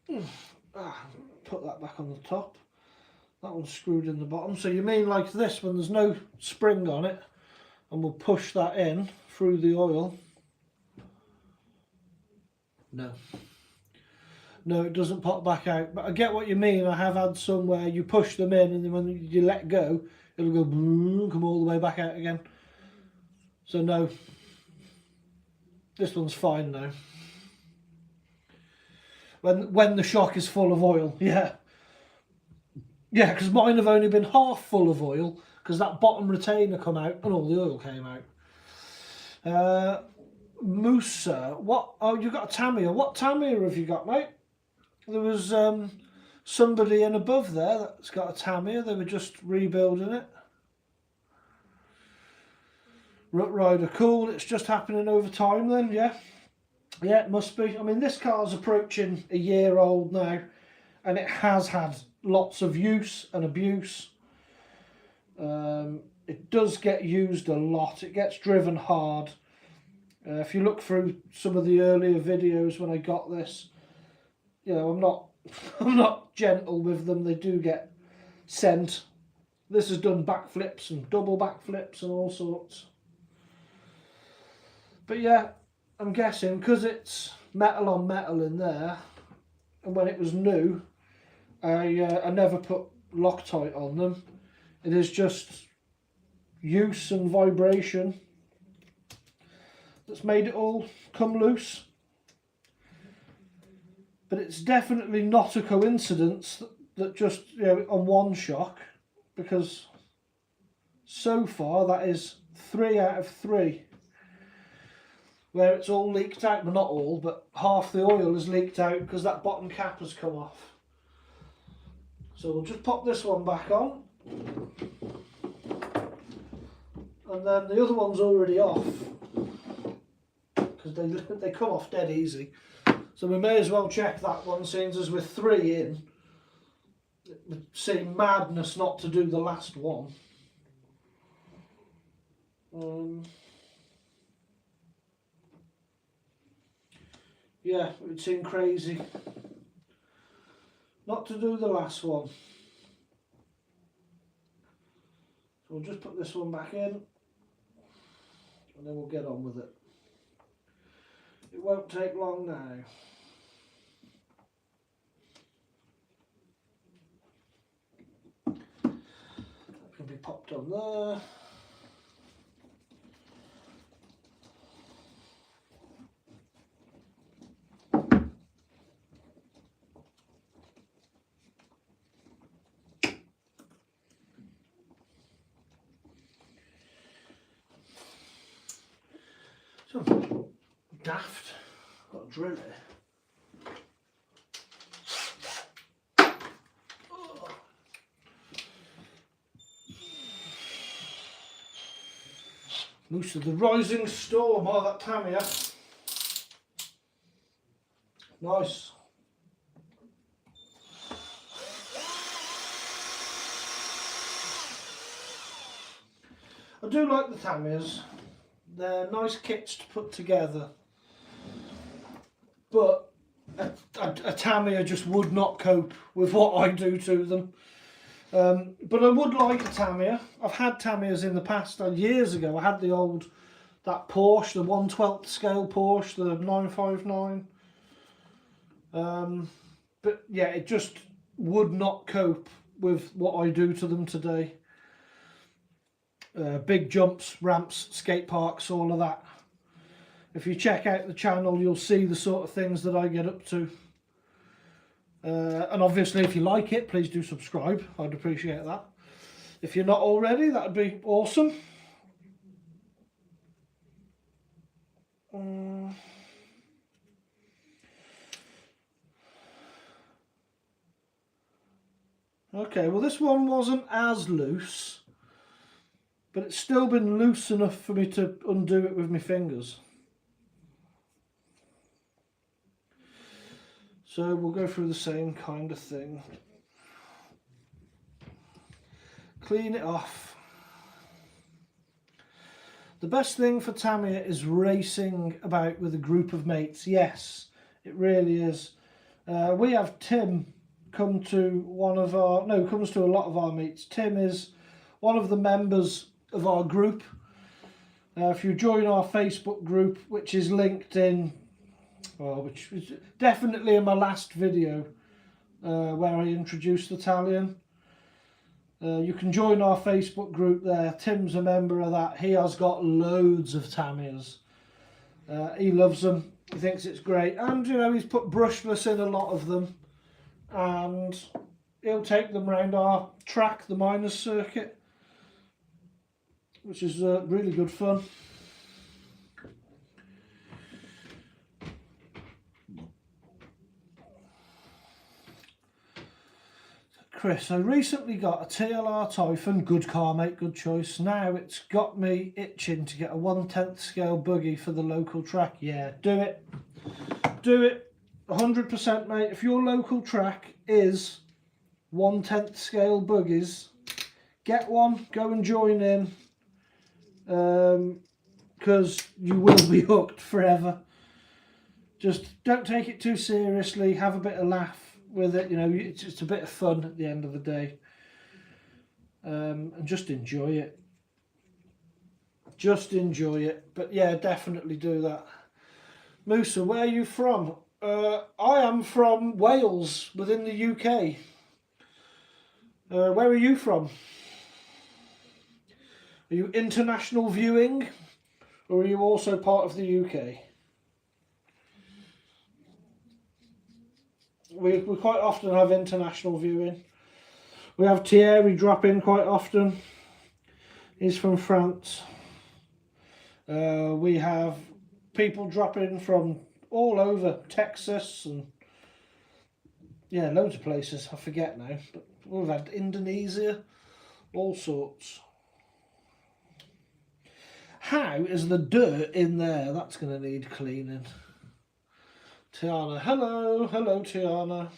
Put that back on the top. That one's screwed in the bottom. So you mean like this when there's no spring on it, and we'll push that in through the oil? No. No, it doesn't pop back out. But I get what you mean. I have had some where you push them in and then when you let go, it'll go boom, come all the way back out again. So no, this one's fine now. When the shock is full of oil, yeah. Yeah, because mine have only been half full of oil because that bottom retainer come out and all the oil came out. Musa, what? Oh, you got a Tamiya. What Tamiya have you got, mate? There was somebody in above there that's got a Tamiya. They were just rebuilding it. Rut Rider, cool. It's just happening over time then, yeah? Yeah, it must be. I mean, this car's approaching a year old now, and it has had lots of use and abuse. It does get used a lot. It gets driven hard. If you look through some of the earlier videos when I got this, you know, I'm not gentle with them. They do get sent. This has done backflips and double backflips and all sorts. But yeah, I'm guessing because it's metal on metal in there, and when it was new, I never put Loctite on them. It is just use and vibration that's made it all come loose. But it's definitely not a coincidence that just, you know, on one shock, because so far that is 3 out of 3 where it's all leaked out. Well, not all, but half the oil is leaked out because that bottom cap has come off. So we'll just pop this one back on, and then the other one's already off because they come off dead easy. So we may as well check that one, seeing as with 3 in. It would seem madness not to do the last one. Yeah, it would seem crazy not to do the last one. So we'll just put this one back in and then we'll get on with it. It won't take long now. That can be popped on there. So, daft. Got to drill it. Most of the rising storm. Oh, that Tamiya. Nice. I do like the Tamiyas. They're nice kits to put together. But a Tamiya just would not cope with what I do to them. But I would like a Tamiya. I've had Tamiyas in the past. Years ago I had that Porsche, the 1/12 scale Porsche, the 959. But yeah, it just would not cope with what I do to them today. Big jumps, ramps, skate parks, all of that. If you check out the channel, you'll see the sort of things that I get up to. And obviously, if you like it, please do subscribe. I'd appreciate that. If you're not already, that'd be awesome. Okay, well this one wasn't as loose, but it's still been loose enough for me to undo it with my fingers. So we'll go through the same kind of thing. Clean it off. The best thing for Tamiya is racing about with a group of mates. Yes, it really is. We have Tim comes to a lot of our meets. Tim is one of the members of our group. If you join our Facebook group, which is linked in, which was definitely in my last video where I introduced the Italian. You can join our Facebook group there. Tim's a member of that. He has got loads of Tamiyas. He loves them. He thinks it's great. And, you know, he's put brushless in a lot of them. And he'll take them around our track, the miners circuit, which is really good fun. Chris, I recently got a TLR Typhon, good car mate, good choice. Now it's got me itching to get a 1/10 scale buggy for the local track. Yeah, do it. Do it. 100% mate. If your local track is 1/10 scale buggies, get one, go and join in, because you will be hooked forever. Just don't take it too seriously, have a bit of laugh with it, you know, it's just a bit of fun at the end of the day, and just enjoy it. Just enjoy it. But yeah, definitely do that. Musa, where are you from? I am from Wales, within the UK. Where are you from? Are you international viewing, or are you also part of the UK? We quite often have international viewing. We have Thierry drop in quite often. He's from France. We have people drop in from all over Texas and yeah, loads of places. I forget now, but we've had Indonesia, all sorts. How is the dirt in there? That's going to need cleaning. Tiana, hello, hello Tiana.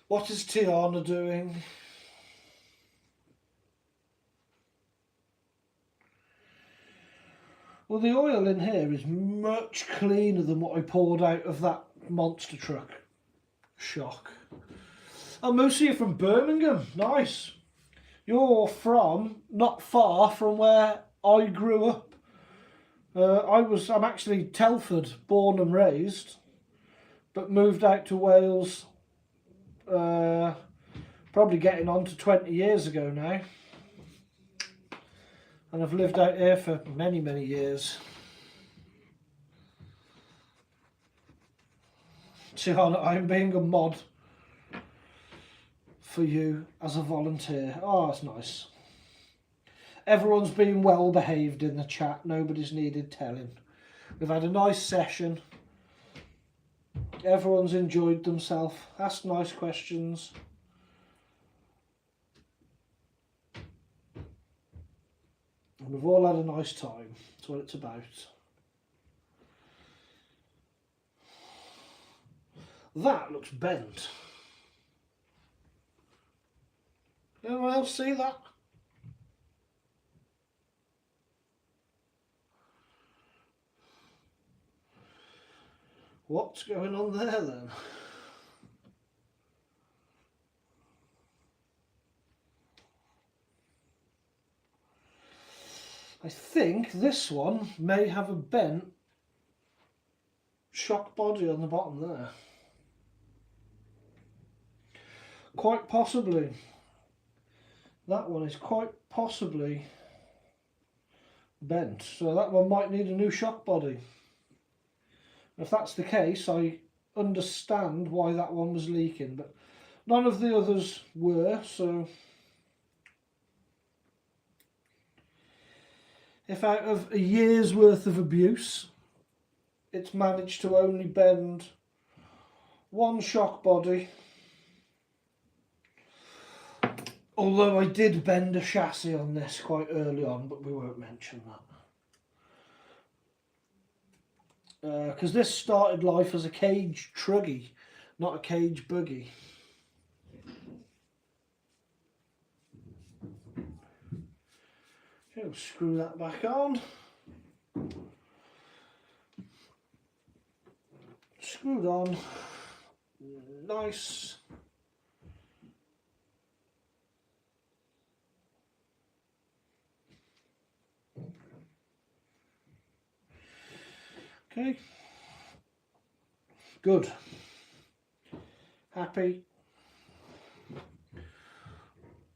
What is Tiana doing? Well, the oil in here is much cleaner than what I poured out of that monster truck. Shock. Oh, most of you from Birmingham. Nice. You're from not far from where I grew up. I'm actually Telford, born and raised, but moved out to Wales probably getting on to 20 years ago now. And I've lived out here for many, many years. See, I'm being a mod for you as a volunteer. Oh, that's nice. Everyone's been well behaved in the chat. Nobody's needed telling. We've had a nice session. Everyone's enjoyed themselves. Asked nice questions. And we've all had a nice time. That's what it's about. That looks bent. Anyone else see that? What's going on there then? I think this one may have a bent shock body on the bottom there. Quite possibly. That one is quite possibly bent, so that one might need a new shock body. If that's the case, I understand why that one was leaking, but none of the others were, so if out of a year's worth of abuse it's managed to only bend one shock body, although I did bend a chassis on this quite early on, but we won't mention that. Because this started life as a cage truggy, not a cage buggy. Okay, we'll screw that back on. Screwed on. Nice. Okay. Good. Happy.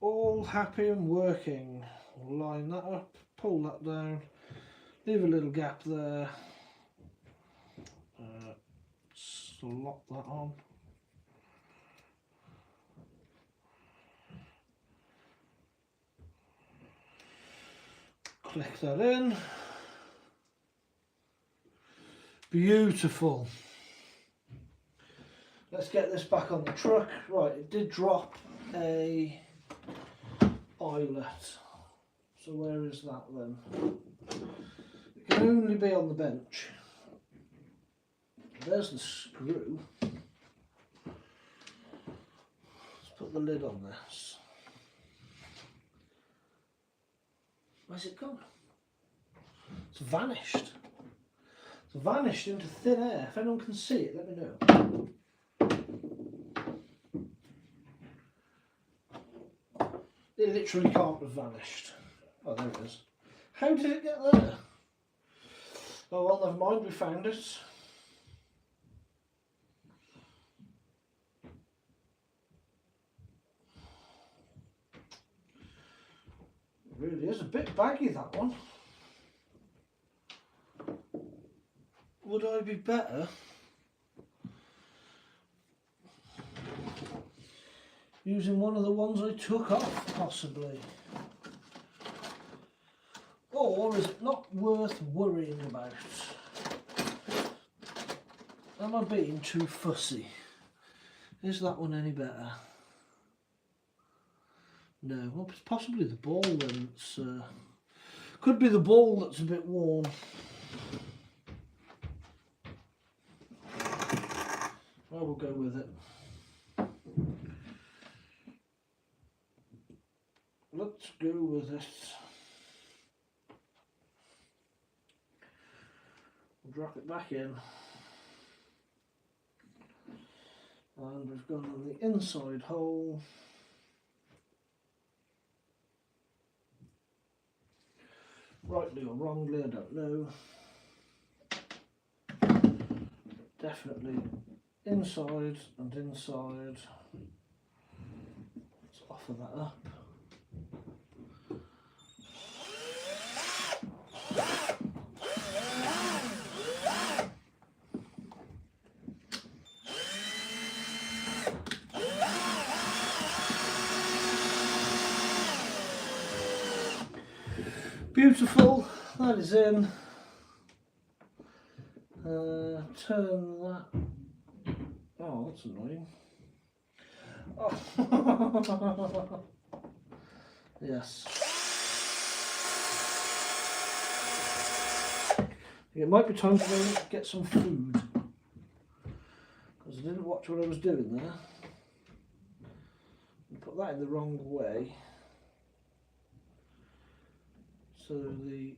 All happy and working. We'll line that up, pull that down, leave a little gap there, slot that on. Click that in. Beautiful. Let's get this back on the truck. Right, it did drop a eyelet. So where is that then? It can only be on the bench. There's the screw. Let's put the lid on this. Where's it gone? It's vanished. It's vanished into thin air. If anyone can see it, let me know. It literally can't have vanished. Oh, there it is. How did it get there? Oh well, never mind, we found it. It really is a bit baggy, that one. Would I be better using one of the ones I took off, possibly? Or is it not worth worrying about? Am I being too fussy? Is that one any better? No, well, it's possibly the ball then. It's, could be the ball that's a bit worn. Well, we'll go with it. Let's go with it. drop it back in, and we've gone on the inside hole. Rightly or wrongly, I don't know. Definitely inside and inside. Let's offer that up. Beautiful, that is in. Turn that. Oh, that's annoying. Oh. Yes. It might be time for me to get some food, because I didn't watch what I was doing there. I put that in the wrong way, so the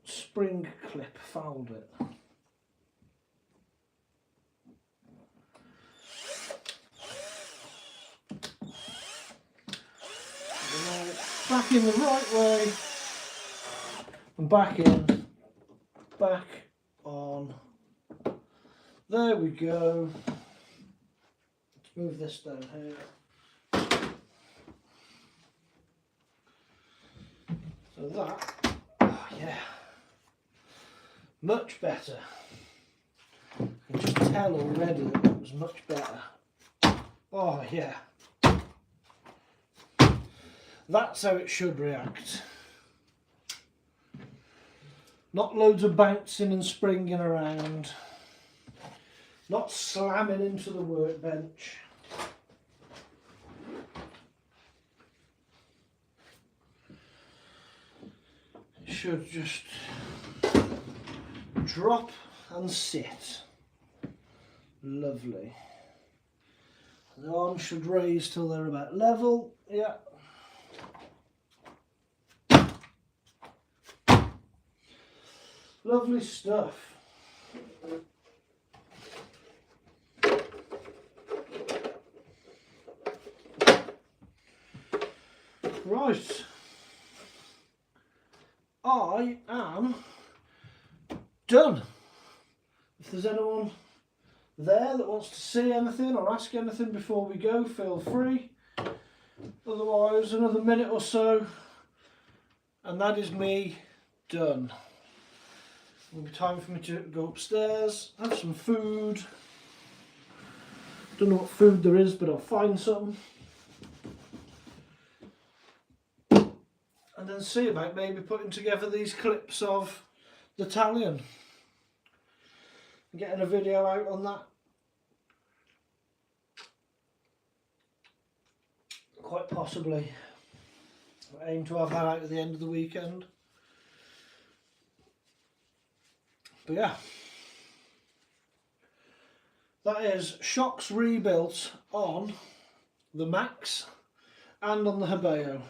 spring clip fouled it. Back in the right way, and back in, back on. There we go. Let's move this down here. So that, oh yeah, much better. I can just tell already that it was much better. Oh yeah. That's how it should react. Not loads of bouncing and springing around. Not slamming into the workbench. It should just drop and sit. Lovely. The arms should raise till they're about level. Yeah. Lovely stuff. Right. I am done. If there's anyone there that wants to see anything or ask anything before we go, feel free. Otherwise, another minute or so, and that is me done. It'll be time for me to go upstairs, have some food. Don't know what food there is, but I'll find some. And then see about maybe putting together these clips of the Italian. Getting a video out on that. Quite possibly. I aim to have that out at the end of the weekend. But yeah, that is shocks rebuilt on the Max and on the Habo.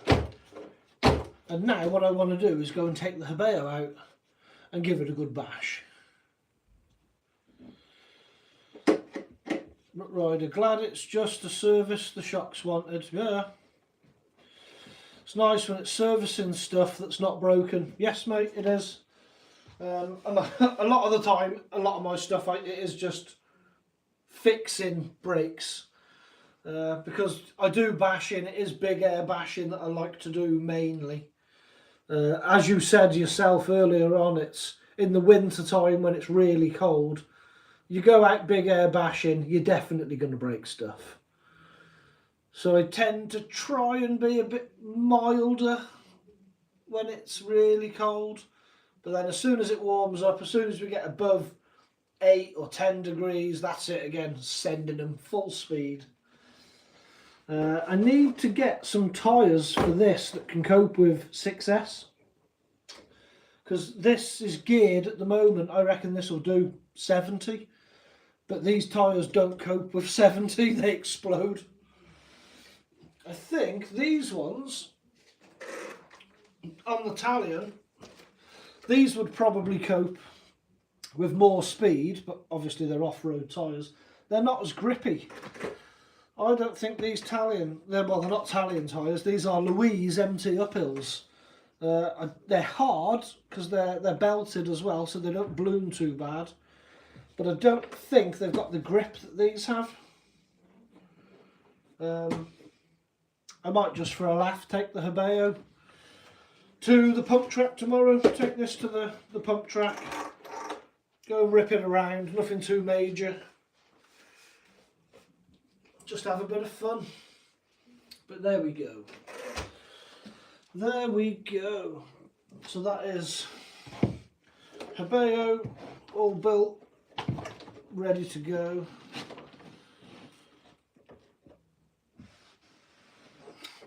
And now what I want to do is go and take the Habo out and give it a good bash. Rider, glad it's just a service the shocks wanted. Yeah. It's nice when it's servicing stuff that's not broken. Yes mate, it is. A lot of the time, a lot of my stuff, it is just fixing brakes. Because I do bashing, it is big air bashing that I like to do mainly. As you said yourself earlier on, it's in the winter time when it's really cold. You go out big air bashing, you're definitely going to break stuff. So I tend to try and be a bit milder when it's really cold. But then as soon as it warms up, as soon as we get above 8 or 10 degrees, that's it again, sending them full speed. I need to get some tyres for this that can cope with 6S. Because this is geared at the moment, I reckon this will do 70. But these tyres don't cope with 70, they explode. I think these ones, on the Italian, these would probably cope with more speed, but obviously they're off-road tyres, they're not as grippy. I don't think these Talion, they're not Talion tyres, these are Louise MT uphills. They're hard because they're belted as well, so they don't bloom too bad. But I don't think they've got the grip that these have. I might just for a laugh take the Habo to the pump track tomorrow. Take this to the pump track. Go and rip it around, nothing too major. Just have a bit of fun. But there we go. There we go. So that is Habo, all built, ready to go.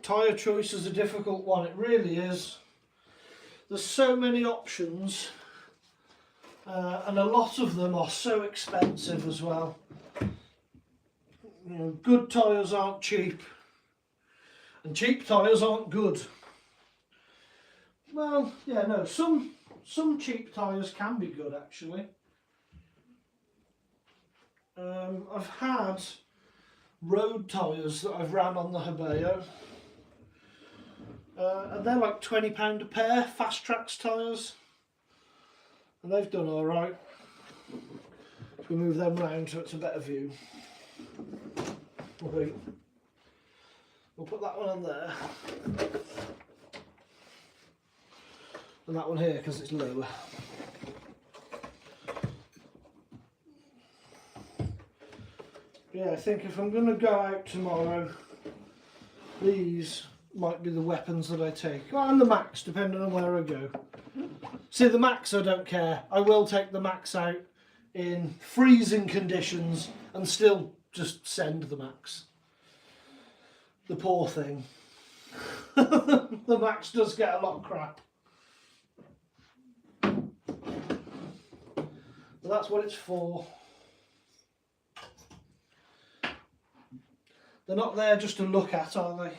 Tyre choice is a difficult one, it really is. There's so many options, and a lot of them are so expensive as well. You know, good tyres aren't cheap, and cheap tyres aren't good. Well, yeah, no, some cheap tyres can be good actually. I've had road tyres that I've ran on the Habo, and they're like £20 a pair, Fast Tracks tyres, and they've done alright. We move them round so it's a better view. We'll put that one on there, and that one here because it's lower. Yeah, I think if I'm going to go out tomorrow, these might be the weapons that I take. Well, and the Max, depending on where I go. See, the Max I don't care. I will take the Max out in freezing conditions and still just send the Max. The poor thing. The Max does get a lot of crap. But that's what it's for. They're not there just to look at, are they?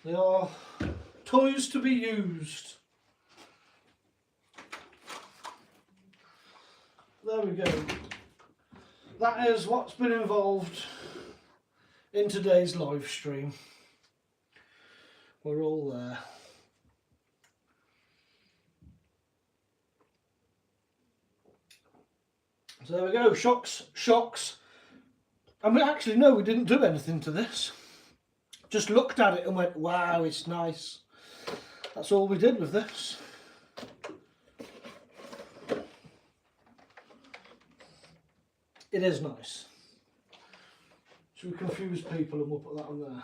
They are toys to be used. There we go. That is what's been involved in today's live stream. We're all there. So there we go, shocks. I mean, actually, no, we didn't do anything to this. Just looked at it and went, wow, it's nice. That's all we did with this. It is nice. Should we confuse people and we'll put that on there?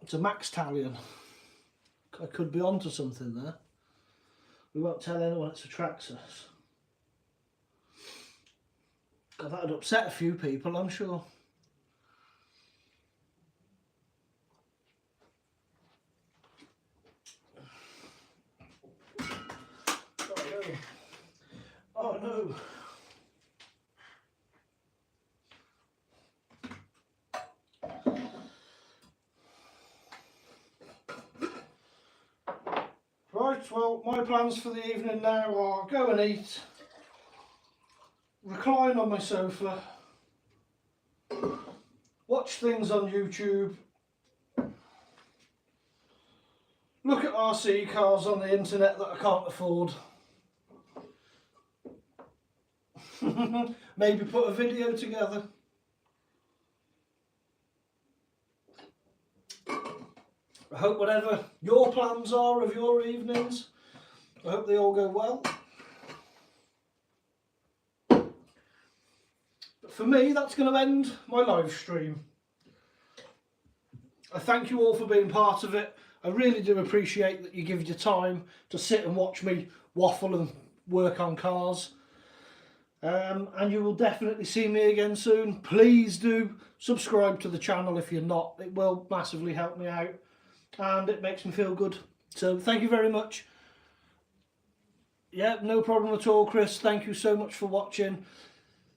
It's a Max Talion. I could be onto something there. We won't tell anyone it's a Traxxas. God, that would upset a few people, I'm sure. Oh no. Right, well, my plans for the evening now are go and eat, recline on my sofa, watch things on YouTube, look at RC cars on the internet that I can't afford. Maybe put a video together. I hope whatever your plans are of your evenings, I hope they all go well. But for me, that's going to end my live stream. I thank you all for being part of it. I really do appreciate that you give your time to sit and watch me waffle and work on cars. And you will definitely see me again soon. Please do subscribe to the channel if you're not. It will massively help me out and it makes me feel good. So thank you very much. Yeah, no problem at all, Chris. Thank you so much for watching.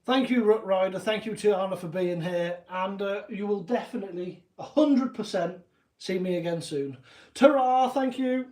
Thank you, Rut Rider. Thank you, Tiana, for being here. And you will definitely 100% See me again soon. Ta-ra, thank you.